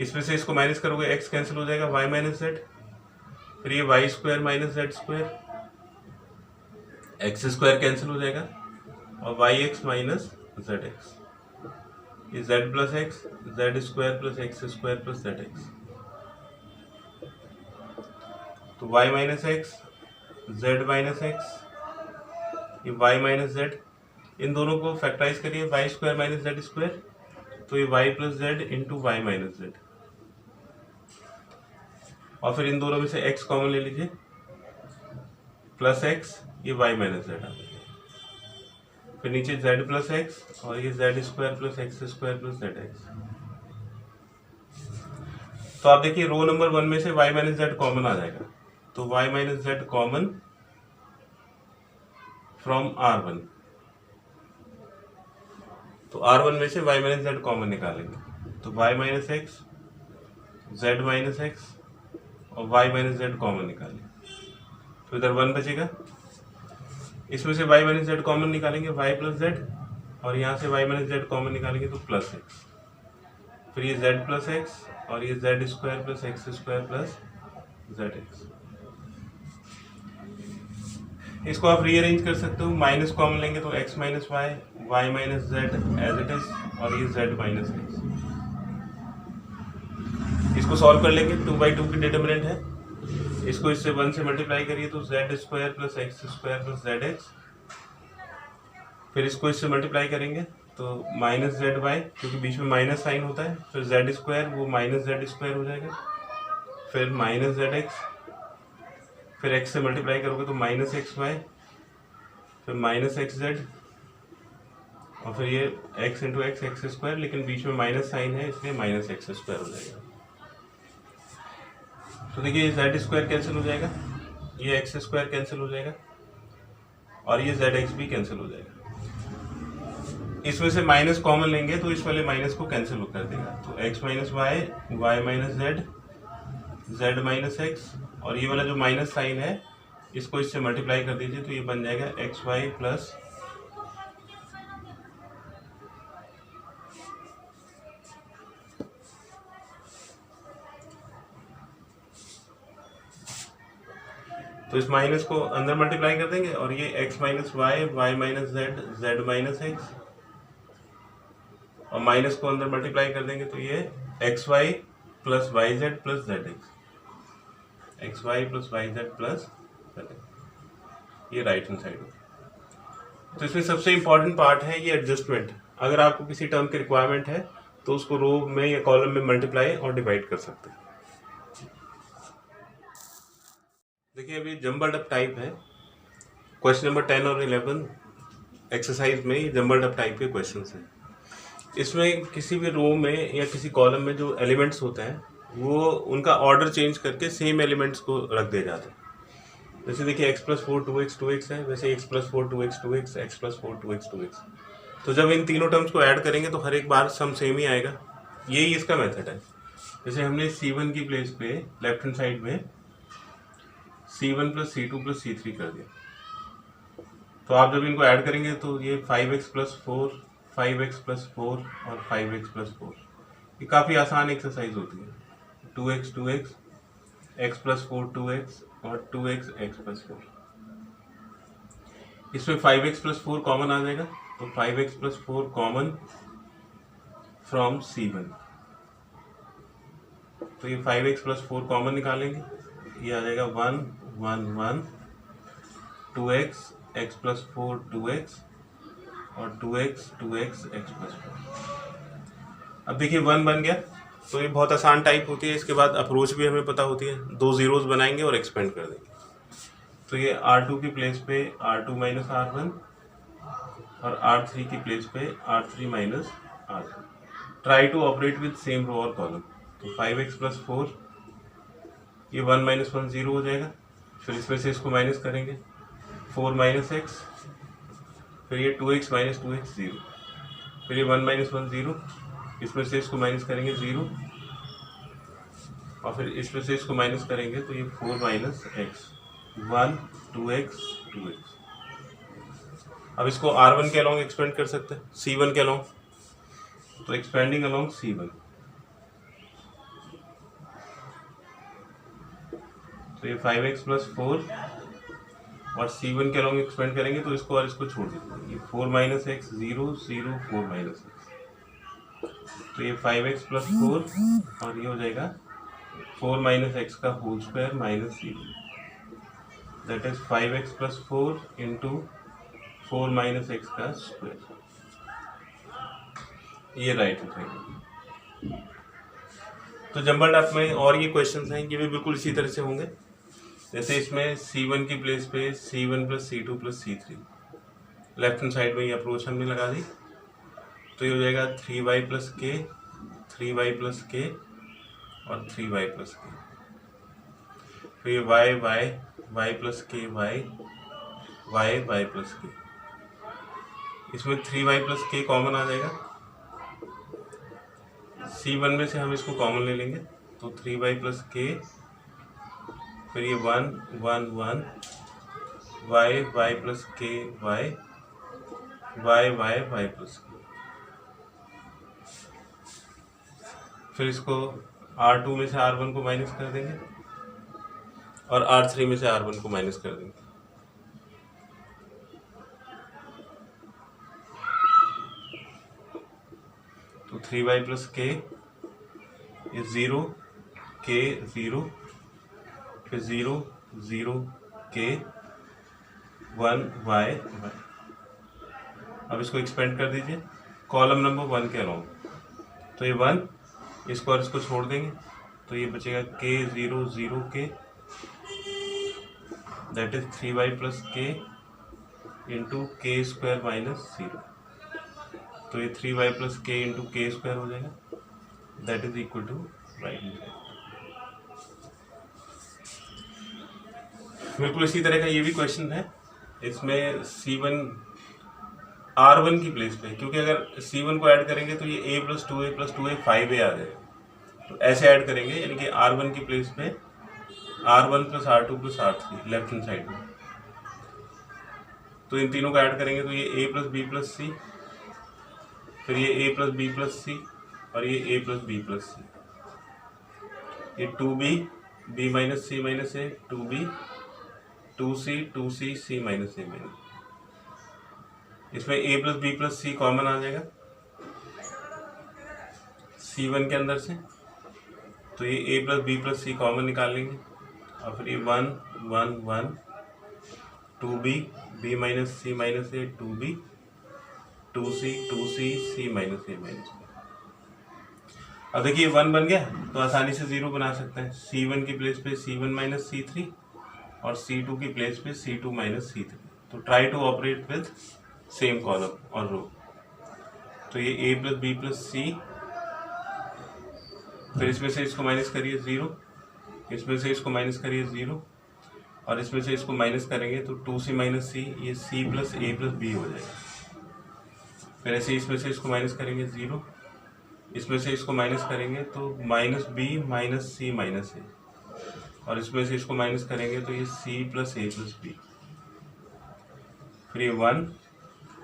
S1: इसमें से इसको माइनस करोगे x कैंसिल हो जाएगा y माइनस जेड, फिर ये y square minus z square, x square cancel हो जाएगा और y x minus z x, ये z plus x z square plus x square plus Z x. तो y minus x z minus x, ये y minus z, इन दोनों को factorise करिए, Y square minus z square, तो ये y plus z into y minus z, और फिर इन दोनों में से x कॉमन ले लीजिए प्लस x, ये y माइनस जेड आ गया, फिर नीचे z प्लस एक्स और ये Z square plus x square plus Z x. तो आप देखिए रो नंबर 1 में से y माइनस जेड कॉमन आ जाएगा, तो y minus Z common from R1, तो R1 में से y माइनस जेड कॉमन निकालेंगे तो y minus x z minus X और y माइनस जेड कॉमन निकालेंगे तो इधर 1 बचेगा, इसमें से y माइनस जेड कॉमन निकालेंगे y प्लस जेड, और यहाँ से y माइनस जेड कॉमन निकालेंगे तो प्लस एक्स, फिर ये z प्लस एक्स और ये Z square plus x square plus Z x. इसको आप रीअरेंज कर सकते हो, माइनस कॉमन लेंगे तो x minus Y, Y minus Z as it is, और ये z माइनस एक्स। इसको सॉल्व कर लेंगे, 2/2 की डिटर्मिनेंट है, इसको इससे 1 से मल्टीप्लाई करिए तो Z square plus x square plus Z x. फिर इसको इससे मल्टीप्लाई करेंगे तो माइनस जेड वाई, क्योंकि बीच में माइनस साइन होता है, फिर जेड स्क्वायर वो माइनस जेड स्क्वायर हो जाएगा, फिर माइनस जेड एक्स, फिर एक्स से मल्टीप्लाई करोगे तो माइनस एक्स वाई, फिर माइनस एक्स जेड, और फिर ये x into x x square, लेकिन बीच में माइनस साइन है इसलिए माइनस एक्स स्क्वायर हो जाएगा। तो देखिए जेड स्क्वायर कैंसिल हो जाएगा, ये एक्स स्क्वायर कैंसिल हो जाएगा, और ये जेड एक्स भी कैंसिल हो जाएगा। इसमें से माइनस कॉमन लेंगे तो इस वाले माइनस को कैंसिल कर देगा, तो X minus Y, Y minus Z, Z minus X, और ये वाला जो माइनस साइन है इसको इससे मल्टीप्लाई कर दीजिए तो ये बन जाएगा एक्स वाई प्लस तो इस माइनस को अंदर मल्टीप्लाई कर देंगे, और ये x minus Y, Y minus Z, Z minus X, और माइनस को अंदर मल्टीप्लाई कर देंगे तो ये x Y plus Y Z plus Z X, X Y plus Y Z plus Z x, ये राइट हैंड साइड होगी। तो इसमें सबसे इंपॉर्टेंट पार्ट है ये एडजस्टमेंट। अगर आपको किसी टर्म की रिक्वायरमेंट है तो उसको रो में या कॉलम में मल्टीप्लाई और डिवाइड कर सकते हैं। देखिए अभी जम्बल्ड अप टाइप है, क्वेश्चन नंबर 10 और 11 एक्सरसाइज में जम्बल्ड अप टाइप के क्वेश्चंस हैं। इसमें किसी भी रो में या किसी कॉलम में जो एलिमेंट्स होते हैं वो उनका ऑर्डर चेंज करके सेम एलिमेंट्स को रख दिया जाता है। जैसे देखिए x+4 2x 2x है, वैसे x+4 2x 2x, x+4 2x 2x। तो जब इन तीनों टर्म्स को ऐड करेंगे तो हर एक बार सम सेम ही आएगा, यही इसका मेथड है। जैसे हमने c1 की प्लेस पे लेफ्ट हैंड साइड में c1 + c2 + c3 कर दिया, तो आप जब इनको ऐड करेंगे तो ये 5x + 4, 5x + 4 और 5x + 4, ये काफ़ी आसान एक्सरसाइज होती है। 2x 2x, x+4 2x और 2x x + 4। इसमें 5x + 4 कॉमन आ जाएगा, तो 5x + 4 कॉमन फ्रॉम c1, तो ये 5x + 4 कॉमन निकालेंगे, ये आ जाएगा 1 1 1, 2x x + 4 2x और 2x 2x x + 4। अब देखिए 1 बन गया, तो ये बहुत आसान टाइप होती है। इसके बाद अप्रोच भी हमें पता होती है, 2 जीरोस बनाएंगे और एक्सपेंड कर देंगे। तो ये R2 की प्लेस पे R2 - R1 और R3 की प्लेस पे R3 - R3। Try to operate with same row और कॉलम। तो 5x + 4, ये 1 - 1 0 हो जाएगा, फिर इसमें से इसको माइनस करेंगे, 4 - x, फिर ये 2x - 2x 0, फिर ये 1 - 1 0, इसमें से इसको माइनस करेंगे 0, और फिर इसमें से इसको माइनस करेंगे तो ये 4 - x 1 2x 2x। अब इसको R1 के अलॉन्ग एक्सपेंड कर सकते हैं, C1 के अलॉन्ग, तो एक्सपेंडिंग अलॉन्ग C1, तो ये 5x + 4 और C1 के अलॉन्ग एक्सपेंड करेंगे तो इसको और इसको छोड़ दीजिए, ये 4 - x 0 0 4 - x, तो ये 5x + 4 और ये हो जाएगा 4 - x का whole square minus 0, that is 5x + 4 into 4 - x का स्क्वायर, ये राइट है। तो जम्बल्ड अप में और ये क्वेश्चंस हैं, ये भी बिल्कुल इसी तरह से होंगे। जैसे इसमें C1 की प्लेस पे C1 + C2 + C3, left hand side में ये अप्रोच हमने लगा दी, तो ये हो जाएगा 3y + k, 3y + k और 3y + k, फिर ये y y, y + k y, y y + k, इसमें 3y + k कॉमन आ जाएगा, C1 में से हम इसको कॉमन ले लेंगे, तो 3y + k, फिर ये 1 1 1, y y + k y, y y y + k, फिर इसको R2 में से R1 को माइनस कर देंगे और R3 में से R1 को माइनस कर देंगे, 3y प्लस के इज 0, के 0, फिर 0 0 के 1y। अब इसको एक्सपेंड कर दीजिए कॉलम नंबर 1 के अलाउंग, तो ये 1, इसको और इसको छोड़ देंगे तो ये बचेगा के 0 0 के, दैट इज 3y प्लस के इंटू के स्क्वायर माइनस 0, तो ये 3y प्लस के इंटू के स्क्वायर हो जाएगा, that is equal to right hand side. बिल्कुल इसी तरह का ये भी क्वेश्चन है, इसमें C1 R1 की प्लेस पे, क्योंकि अगर C1 को ऐड करेंगे तो ये a plus 2a plus 2a 5a आ जाएगा, तो ऐसे ऐड करेंगे, यानी कि R1 की प्लेस पे R1 plus R2 plus R3 left hand side में, तो इन तीनों को ऐड करेंगे तो ये a प्लस बी प्लस सी, फिर ये a plus B plus c और ये a plus B plus c, ये 2b b minus C minus a, 2b 2c c minus A minus, इसमें a plus B plus c common आ जाएगा C1 के अंदर से, तो ये a plus B plus c common निकाल लेंगे और फिर ये 1 1 1 2b b minus C minus a, 2b 2c c minus A minus. अब देखिए 1 बन गया तो आसानी से 0 बना सकते हैं, C1 की प्लेस पे C1 माइनस C3 और C2 की प्लेस पे C2 माइनस C3, तो try to operate with same column और रो, तो ये a प्लस बी प्लस सी, फिर इसमें से इसको माइनस करिए 0, इसमें से इसको माइनस करिए 0 और इसमें से इसको माइनस करेंगे तो 2c माइनस सी, ये c plus a plus B हो जाएगा, फिर ऐसे इसमें से इसको माइनस करेंगे 0, इसमें से इसको माइनस करेंगे तो माइनस बी माइनस सी माइनस ए, और इसमें से इसको माइनस करेंगे तो ये c plus a plus B, फिर ये 1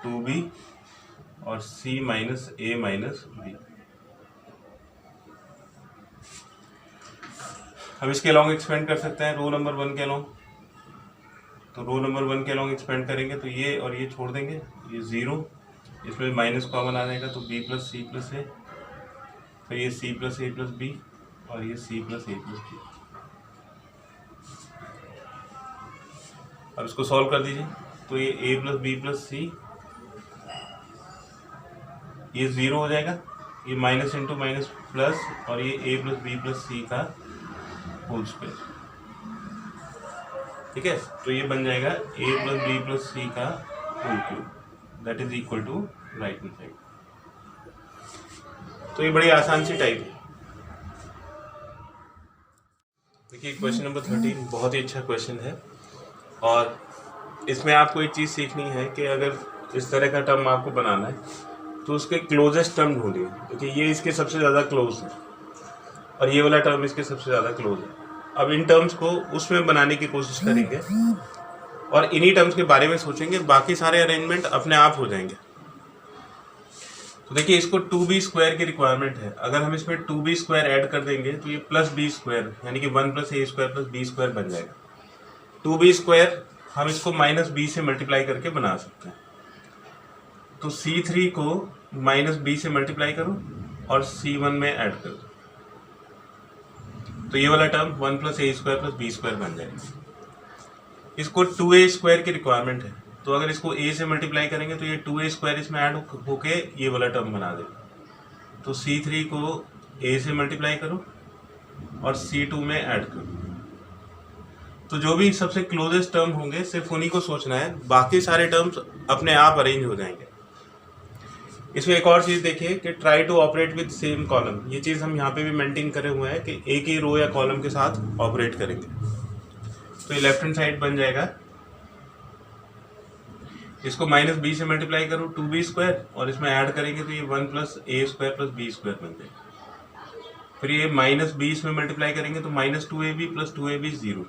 S1: 2b और c minus a minus B. अब इसके अलॉन्ग एक्सपेंड कर सकते हैं रो नंबर 1 के अलॉन्ग, तो रो नंबर 1 के अलॉन्ग एक्सपेंड करेंगे तो ये और ये छोड़ देंगे, ये 0, इसमें माइनस कॉमन आ जाएगा तो b प्लस सी प्लस ए, फिर ये c plus a plus B और ये c plus a plus B. अब इसको सॉल्व कर दीजिए तो ये a plus B plus c, ये 0 हो जाएगा, ये माइनस इंटू माइनस प्लस और ये a plus B plus C का होल स्क्वायर, ठीक है, तो ये बन जाएगा a plus B plus C का whole cube, that is equal to right hand side. तो ये बड़ी आसान सी टाइप है। देखिए क्वेश्चन नंबर 13 बहुत ही अच्छा क्वेश्चन है, और इसमें आपको एक चीज़ सीखनी है कि अगर इस तरह का टर्म आपको बनाना है तो उसके क्लोजेस्ट टर्म ढूंढिए। देखिए ये इसके सबसे ज़्यादा क्लोज है और ये वाला टर्म इसके सबसे ज़्यादा क्लोज है। अब इन टर्म्स को उसमें बनाने की कोशिश करेंगे और इन्हीं टर्म्स के बारे में सोचेंगे, बाकी सारे अरेंजमेंट अपने आप हो जाएंगे। तो देखिए इसको 2b स्क्वायर की रिक्वायरमेंट है, अगर हम इसमें 2b स्क्वायर ऐड कर देंगे तो ये प्लस बी स्क्वायर यानी कि 1 प्लस ए स्क्वायर प्लस बी स्क्वायर बन जाएगा। 2b स्क्वायर हम इसको माइनस बी से मल्टीप्लाई करके बना सकते हैं, तो C3 को माइनस बी से मल्टीप्लाई करो और C1 में ऐड कर दो, तो ये वाला टर्म 1 प्लस ए स्क्वायर प्लस बी स्क्वायर बन जाएगा। इसको 2a स्क्वायर की रिक्वायरमेंट है, तो अगर इसको a से मल्टीप्लाई करेंगे तो ये 2a स्क्वायर इसमें ऐड होके ये वाला टर्म बना देगा। तो C3 को a से मल्टीप्लाई करो और C2 में ऐड करो, तो जो भी सबसे क्लोजेस्ट टर्म होंगे सिर्फ उन्हीं को सोचना है, बाकी सारे टर्म्स अपने आप अरेंज हो जाएंगे। इसमें एक और चीज़ देखिए कि try to operate with same column, ये चीज़ हम यहाँ पे भी मेंटेन करे हुए हैं कि एक ही रो या कॉलम के साथ ऑपरेट करेंगे। तो ये लेफ्ट हैंड साइड बन जाएगा, इसको माइनस बी से मल्टीप्लाई करो 2b स्क्वायर और इसमें ऐड करेंगे तो ये 1 प्लस ए स्क्वायर प्लस बी स्क्वायर बन जाएगा। फिर ये माइनस बी इसमें मल्टीप्लाई करेंगे तो माइनस 2ab प्लस 2ab 0,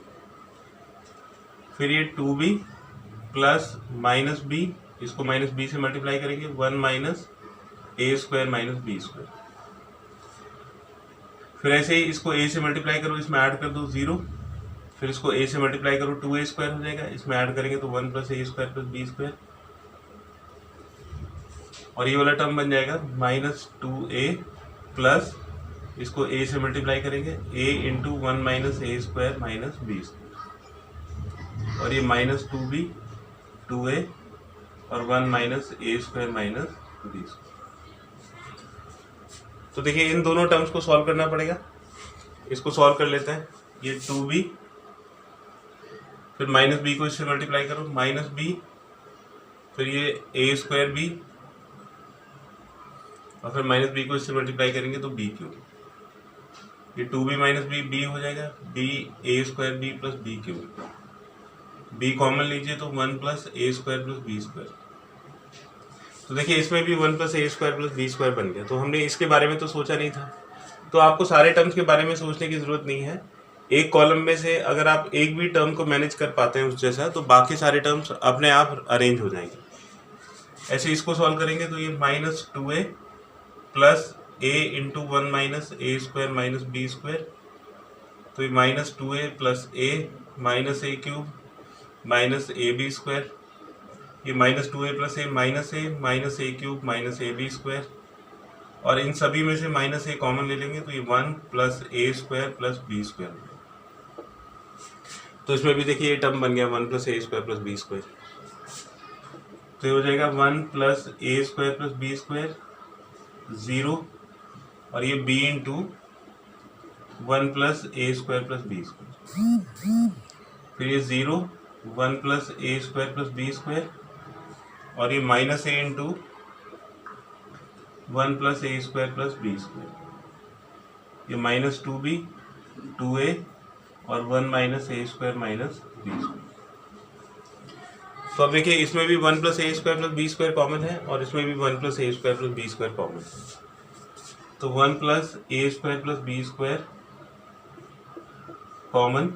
S1: फिर ये 2b प्लस माइनस बी, इसको माइनस बी से मल्टीप्लाई करेंगे 1 माइनस ए स्क्वायर माइनस बी स्क्वायर, फिर ऐसे ही इसको a से मल्टीप्लाई करो, इसमें ऐड कर दो 0, फिर इसको a से मल्टीप्लाई करो 2a स्क्वायर हो जाएगा, इसमें ऐड करेंगे तो 1 प्लस ए स्क्वायर प्लस बी स्क्वायर, और ये वाला टर्म बन जाएगा -2a प्लस, इसको a से मल्टीप्लाई करेंगे, a into 1 minus A square minus B square, और ये -2b 2a और 1 माइनस ए स्क्वायर माइनस बी स्क्वायर। तो देखिए इन दोनों टर्म्स को सॉल्व करना पड़ेगा। इसको सॉल्व कर लेते हैं। ये 2b, फिर -b को इससे मल्टीप्लाई करो, -b, फिर ये a स्क्वायर b, और फिर -b को इससे मल्टीप्लाई करेंगे तो b क्यूब। ये 2b माइनस b हो जाएगा, b a square b plus b cube. b common लीजिए तो 1 प्लस ए स्क्वायर प्लस बी स्क्वायर। तो देखिए इसमें भी 1 प्लस ए स्क्वायर प्लस बी स्क्वायर बन गया। तो हमने इसके बारे में तो सोचा नहीं था, तो आपको सारे टर्म्स के बारे में सोचने की ज़रूरत नहीं है। एक कॉलम में से अगर आप एक भी टर्म को मैनेज कर पाते हैं उस जैसा, तो बाकी सारे टर्म्स अपने आप अरेंज हो जाएंगे। ऐसे इसको सॉल्व करेंगे तो ये -2a plus a into 1 minus A square minus B square, तो ये -2a plus a minus A cube minus A B square, ये -2a plus a minus A cube minus A B square, और इन सभी में से -a कॉमन ले लेंगे तो ये 1 प्लस ए स्क्वायर प्लस बी स्क्वायर। तो इसमें भी देखिए ये टर्म बन गया 1 प्लस ए स्क्वायर प्लस बी स्क्वायर। तो ये हो जाएगा 1 प्लस ए स्क्वायर प्लस बी स्क्वायर 0, और ये b इंटू 1 प्लस ए स्क्वायर प्लस बी स्क्वायर, फिर ये 0 1 प्लस ए स्क्वायर प्लस बी स्क्वायर, और ये -a into 1 plus A square plus B square, ये -2b 2a और 1 माइनस ए स्क्वायर माइनस बी स्क्वायर। तो अब देखिए इसमें भी 1 प्लस ए square plus B square common है, और इसमें भी 1 प्लस ए square plus B square common है। तो 1 plus A square plus B square common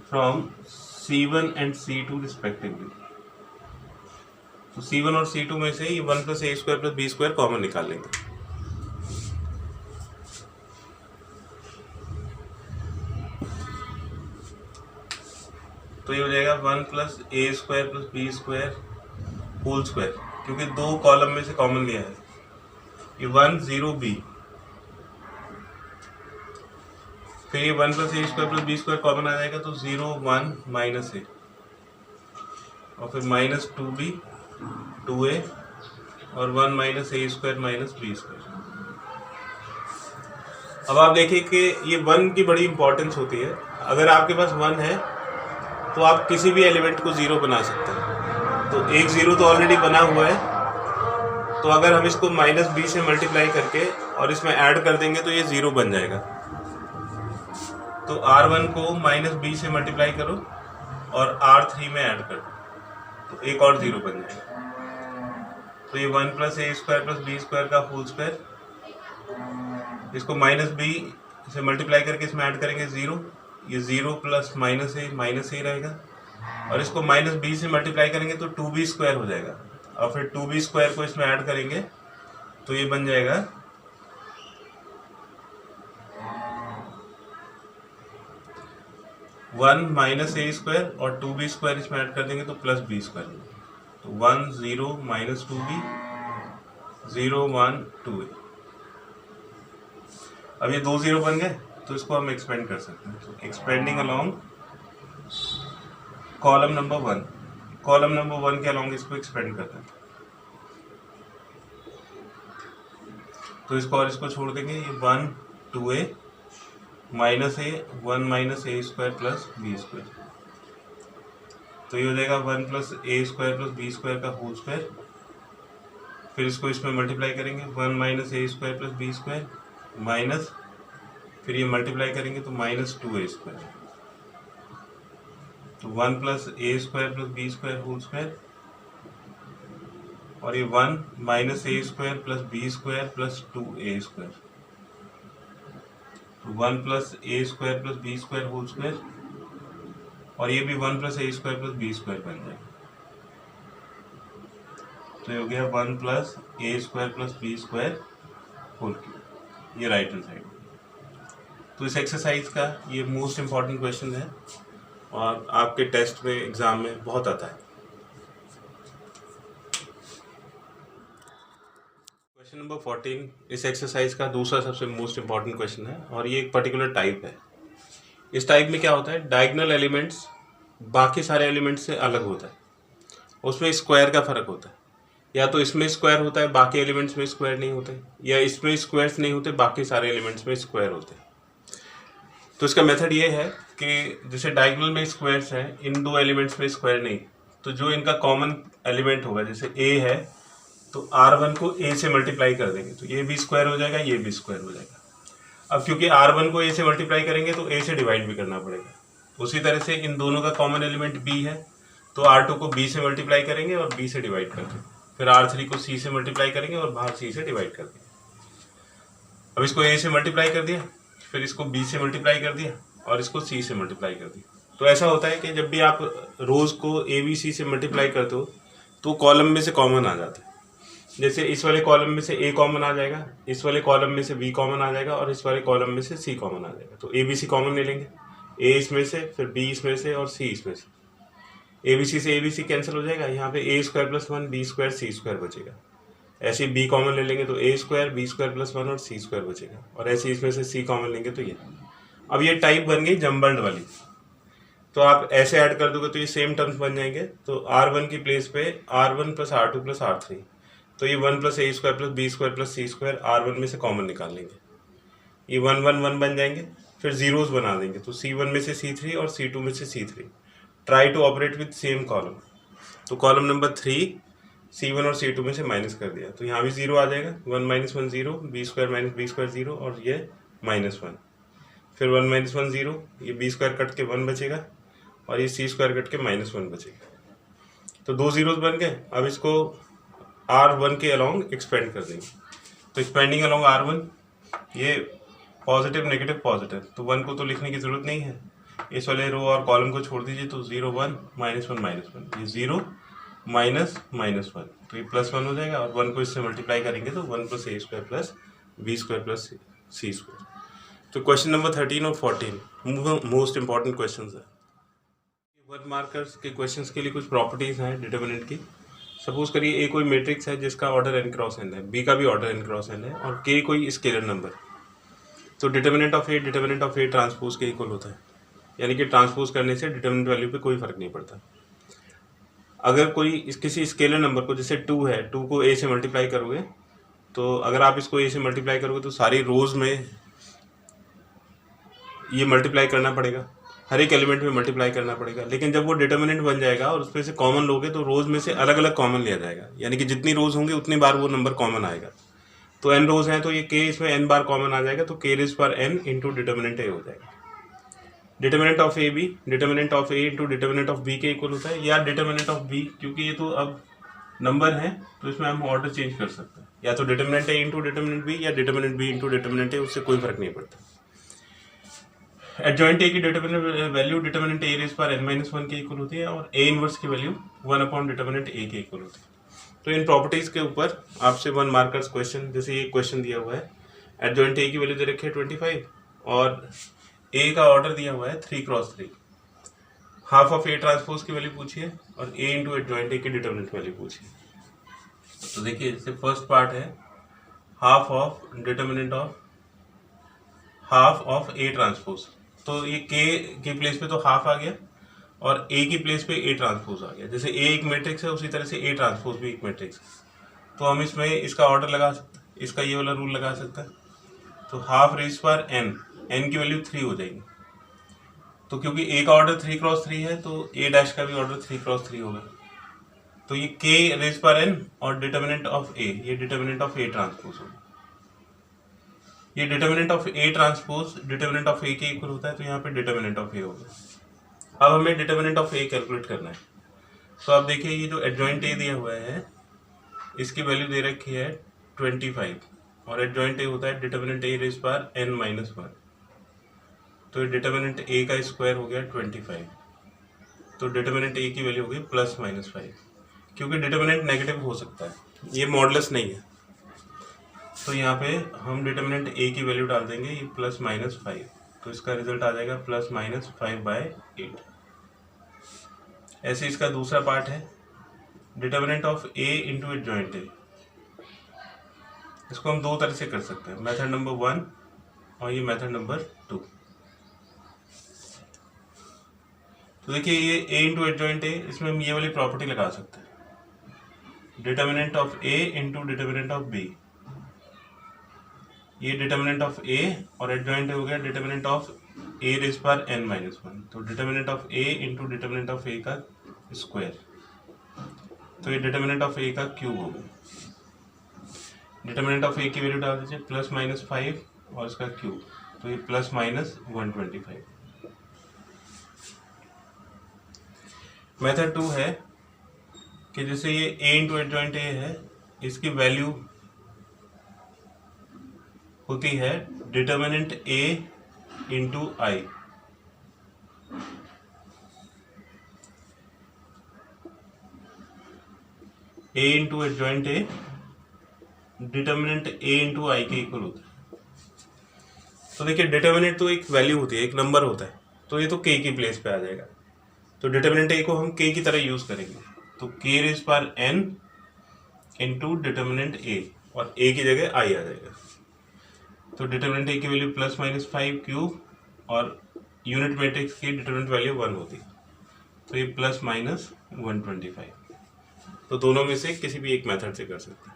S1: from C1 and C2 respectively. तो C1 और C2 में से ये 1 प्लस ए square plus B square common निकाल लेंगे। तो ये हो जाएगा 1 प्लस ए square plus B square whole square, क्योंकि दो कॉलम में से कॉमन लिया है। ये 1 0 b, फिर ये 1 प्लस ए square plus B square common आ जाएगा तो 0 1 माइनस ए, और फिर -2b 2a और 1 माइनस ए स्क्वायर माइनस बी स्क्वायर। अब आप देखिए कि ये 1 की बड़ी इंपॉर्टेंस होती है। अगर आपके पास 1 है तो आप किसी भी एलिमेंट को 0 बना सकते हैं। तो एक 0 तो ऑलरेडी बना हुआ है, तो अगर हम इसको -b से मल्टीप्लाई करके और इसमें ऐड कर देंगे तो ये 0 बन जाएगा। तो r1 को -b से मल्टीप्लाई करो और r3 में ऐड कर दो, तो एक और 0 बन जाएगा। तो ये 1 प्लस ए स्क्वायर प्लस बी स्क्वायर का होल स्क्वायर, इसको -b से मल्टीप्लाई करके इसमें ऐड करेंगे 0, ये 0 प्लस माइनस ए रहेगा, और इसको -b से मल्टीप्लाई करेंगे तो 2b स्क्वायर हो जाएगा, और फिर 2b स्क्वायर को इसमें ऐड करेंगे तो ये बन जाएगा 1 माइनस ए स्क्वायर, और 2b स्क्वायर इसमें ऐड कर देंगे तो प्लस बी स्क्वायर। तो 1 0 माइनस 2b 0 1 2a। अब ये 2 0 बन गए, तो इसको हम एक्सपेंड कर सकते हैं। तो expanding along column number 1, column number 1 के अलोंग इसको एक्सपेंड करते हैं। तो इसको और इसको छोड़ देंगे, ये 1 2a minus a 1 minus A square plus B square. तो ये हो जाएगा 1 प्लस ए स्क्वायर प्लस बी स्क्वायर का होल स्क्वायर, फिर इसको इसमें मल्टीप्लाई करेंगे 1 माइनस ए square plus B square minus, फिर ये मल्टीप्लाई करेंगे तो -2a स्क्वायर, तो 1 प्लस ए square plus B square whole square, और ये 1 माइनस ए square plus B square plus 2a square, तो 1 प्लस ए square plus B square whole square, और ये भी 1 प्लस ए स्क्वायर प्लस बी स्क्वायर बन जाएगा। तो ये हो गया 1 प्लस ए square plus B square whole cube, ये राइट हैंड साइड। तो इस एक्सरसाइज का ये मोस्ट इम्पॉर्टेंट क्वेश्चन है और आपके टेस्ट में एग्जाम में बहुत आता है। क्वेश्चन नंबर 14 इस एक्सरसाइज का दूसरा सबसे मोस्ट इम्पॉर्टेंट क्वेश्चन है और ये एक पर्टिकुलर टाइप है। इस टाइप में क्या होता है, डायगोनल एलिमेंट्स बाकी सारे एलिमेंट्स से अलग होता है, उसमें स्क्वायर का फर्क होता है। या तो इसमें स्क्वायर होता है, बाकी एलिमेंट्स में स्क्वायर नहीं होते, या इसमें स्क्वायर्स नहीं होते, बाकी सारे एलिमेंट्स में स्क्वायर होते हैं। तो इसका मेथड ये है कि जैसे डायगोनल में स्क्वायर्स हैं, इन दो एलिमेंट्स में स्क्वायर नहीं, तो जो इनका कॉमन एलिमेंट होगा, जैसे ए है तो R1 को a से मल्टीप्लाई कर देंगे तो ये भी स्क्वायर हो जाएगा, ये भी स्क्वायर हो जाएगा। अब क्योंकि R1 को a से मल्टीप्लाई करेंगे तो a से डिवाइड भी करना पड़ेगा। उसी तरह से इन दोनों का कॉमन एलिमेंट b है तो R2 को b से मल्टीप्लाई करेंगे और b से डिवाइड कर देंगे, फिर R3 को c से मल्टीप्लाई करेंगे और बाहर c से डिवाइड कर देंगे। अब इसको a से मल्टीप्लाई कर दिया, फिर इसको b से मल्टीप्लाई कर दिया और इसको c से मल्टीप्लाई कर दिया। तो ऐसा होता है कि जब भी आप रोज को a b c से मल्टीप्लाई करते हो तो कॉलम में से कॉमन आ जाता है। जैसे इस वाले कॉलम में से a कॉमन आ जाएगा, इस वाले कॉलम में से b कॉमन आ जाएगा और इस वाले कॉलम में से c कॉमन आ जाएगा। तो a b c कॉमन ले लेंगे, a इसमें से, फिर b इसमें से और c इसमें से। a b c से a b c कैंसिल हो जाएगा, यहाँ पे a square plus 1 b square c square बचेगा। ऐसे b कॉमन ले लेंगे तो a square b square plus 1 और c स्क्वायर बचेगा, और ऐसे इसमें से c कॉमन लेंगे तो ये। अब ये टाइप बन गई जम्बल्ड वाली, तो आप ऐसे ऐड कर दोगे तो ये सेम टर्म्स बन जाएंगे। तो R1 की प्लेस पे R1 plus R2 plus R3, तो ये 1 plus a square plus b square plus c square R1 में से कॉमन निकाल लेंगे, ये 1 1 1 बन जाएंगे। फिर जीरोस बना देंगे तो C1 में से C3 और C2 में से C3। Try to operate with same column, तो कॉलम नंबर 3 C1 और C2 में से माइनस कर दिया तो यहाँ भी जीरो आ जाएगा, 1 minus 1 zero, b square minus b square zero और ये -1। फिर 1 माइनस 1 जीरो, ये b स्क्वायर कट के 1 बचेगा और ये c स्क्वायर कट के -1 बचेगा। तो दो जीरोस बन गए। अब इसको R1 के अलोंग एक्सपेंड कर देंगे, तो एक्सपेंडिंग अलोंग R1, ये पॉजिटिव नेगेटिव पॉजिटिव, तो 1 को तो लिखने की जरूरत नहीं है, इस वाले रो और कॉलम को छोड़ दीजिए। तो 0 1 -1 -1, ये 0 माइनस -1, तो ये +1 हो जाएगा और 1 को इससे मल्टीप्लाई करेंगे तो 1 plus a square plus b square plus c square. तो क्वेश्चन नंबर 13 और 14 मोस्ट इंपॉर्टेंट क्वेश्चन है। 1 मार्कर्स के क्वेश्चंस के लिए कुछ प्रॉपर्टीज हैं डिटर्मिनेंट की। सपोज करिए a कोई मैट्रिक्स है जिसका ऑर्डर n क्रॉस n है, b का भी ऑर्डर n क्रॉस n है और k कोई स्केलर नंबर, तो डिटर्मिनेंट ऑफ a ट्रांसपोज के इक्वल होता है, यानी कि ट्रांसपोज करने से डिटर्मिनेंट वैल्यू पे कोई फर्क नहीं पड़ता। अगर कोई किसी स्केलर नंबर को, जैसे 2 है, 2 को a से मल्टीप्लाई करोगे, तो अगर आप इसको a से मल्टीप्लाई करोगे तो सारी रोज में ये मल्टीप्लाई करना पड़ेगा, हर एक एलिमेंट में मल्टीप्लाई करना पड़ेगा। लेकिन जब वो डिटर्मिनेंट बन जाएगा और उसमें से कॉमन लोगे तो रोज में से अलग अलग कॉमन लिया जाएगा, यानी कि जितनी रोज होंगी उतनी बार वो नंबर कॉमन आएगा। तो n रोज हैं तो ये k इसमें n बार कॉमन आ जाएगा, तो k रेज़ पर n इंटू डिटर्मिनेंट a हो जाएगा। Determinant of a b determinant of a into determinant of b के इक्वल होता है, या डिटर्मिनेंट ऑफ b, क्योंकि ये तो अब नंबर है तो इसमें हम ऑर्डर चेंज कर सकते हैं, या तो determinant a into determinant b या determinant b into determinant a, उससे कोई फर्क नहीं पड़ता। एडजॉइंट a की determinant value determinant a raise पर n-1 के इक्वल होती है और a इनवर्स की वैल्यू 1 अपॉन डिटर्मिनेंट a के इक्वल होती है। तो इन प्रॉपर्टीज के ऊपर आपसे 1 मार्कर्स क्वेश्चन, जैसे ये क्वेश्चन दिया हुआ है, एडजॉइंट a की वैल्यू दे रखी है 25 और a का ऑर्डर दिया हुआ है 3×3, हाफ ऑफ a ट्रांसपोज की वैल्यू पूछिए और a इंटू एडजॉइंट a की डिटर्मिनेंट वैल्यू पूछिए। तो देखिए जैसे फर्स्ट पार्ट है half of determinant of half of a transpose, तो ये k की प्लेस पे तो हाफ आ गया और a की प्लेस पे a ट्रांसपोज आ गया। जैसे a एक मैट्रिक्स है उसी तरह से a ट्रांसपोज भी एक मैट्रिक्स है, तो हम इसमें इसका ऑर्डर लगा सकते हैं, इसका ये वाला रूल लगा सकते हैं। तो हाफ रेज़ पर n की वैल्यू 3 हो जाएगी, तो क्योंकि a का ऑर्डर 3×3 है तो a डैश का भी ऑर्डर 3×3 होगा, तो ये k रेज़ पर n और डिटर्मिनेंट ऑफ a, ये डिटर्मिनेंट ऑफ a ट्रांसपोज होगा। ये determinant of a transpose determinant of a के इक्वल होता है, तो यहाँ पे डिटर्मिनेंट ऑफ a होगा। अब हमें डिटर्मिनेंट ऑफ a कैलकुलेट करना है, तो आप देखिए ये जो एडजॉइंट a दिया हुआ है इसकी वैल्यू दे रखी है 25 और एडजॉइंट a होता है डिटर्मिनेंट a रेज़ पर n-1, तो ये डिटर्मिनेंट a का स्क्वायर हो गया 25, तो डिटर्मिनेंट a की वैल्यू हो गई +-5, क्योंकि डिटर्मिनेंट नेगेटिव हो सकता है, ये मॉडुलस नहीं है, तो यहाँ पे हम डिटर्मिनेंट a की वैल्यू डाल देंगे, ये +-5, तो इसका रिजल्ट आ जाएगा +-5/8। ऐसे इसका दूसरा पार्ट है determinant of a into adjoint a, इसको हम दो तरह से कर सकते हैं, मेथड नंबर 1 और ये मेथड नंबर 2। तो देखिए ये a इंटू एडजॉइंट ए, इसमें हम ये वाली प्रॉपर्टी लगा सकते हैं, determinant of a into determinant of b। ये डिटर्मिनेंट ऑफ a और एडजॉइंट हो गया determinant of a rays power n-1, तो determinant of a into determinant of a का स्क्वायर, तो ये डिटर्मिनेंट ऑफ a का क्यूब हो गया। डिटर्मिनेंट ऑफ a की वैल्यू डाल दीजिए +-5 और इसका क्यूब, तो ये +-125। मेथड 2 है कि जैसे ये a इंटू एडजॉइंट a है, इसकी वैल्यू होती है determinant a into i। a into adjoint a determinant a into i के इक्वल होता है। तो देखिए डिटर्मिनेंट तो एक वैल्यू होती है, एक नंबर होता है, तो ये तो k की प्लेस पे आ जाएगा। तो डिटर्मिनेंट a को हम k की तरह यूज करेंगे, तो k rays power n into determinant a और a की जगह i आ जाएगा। तो डिटर्मिनेंट a की वैल्यू +-5 क्यूब और यूनिट मैट्रिक्स की डिटर्मिनेंट वैल्यू 1 होती है, तो ये +-125। तो दोनों में से किसी भी एक मेथड से कर सकते हैं।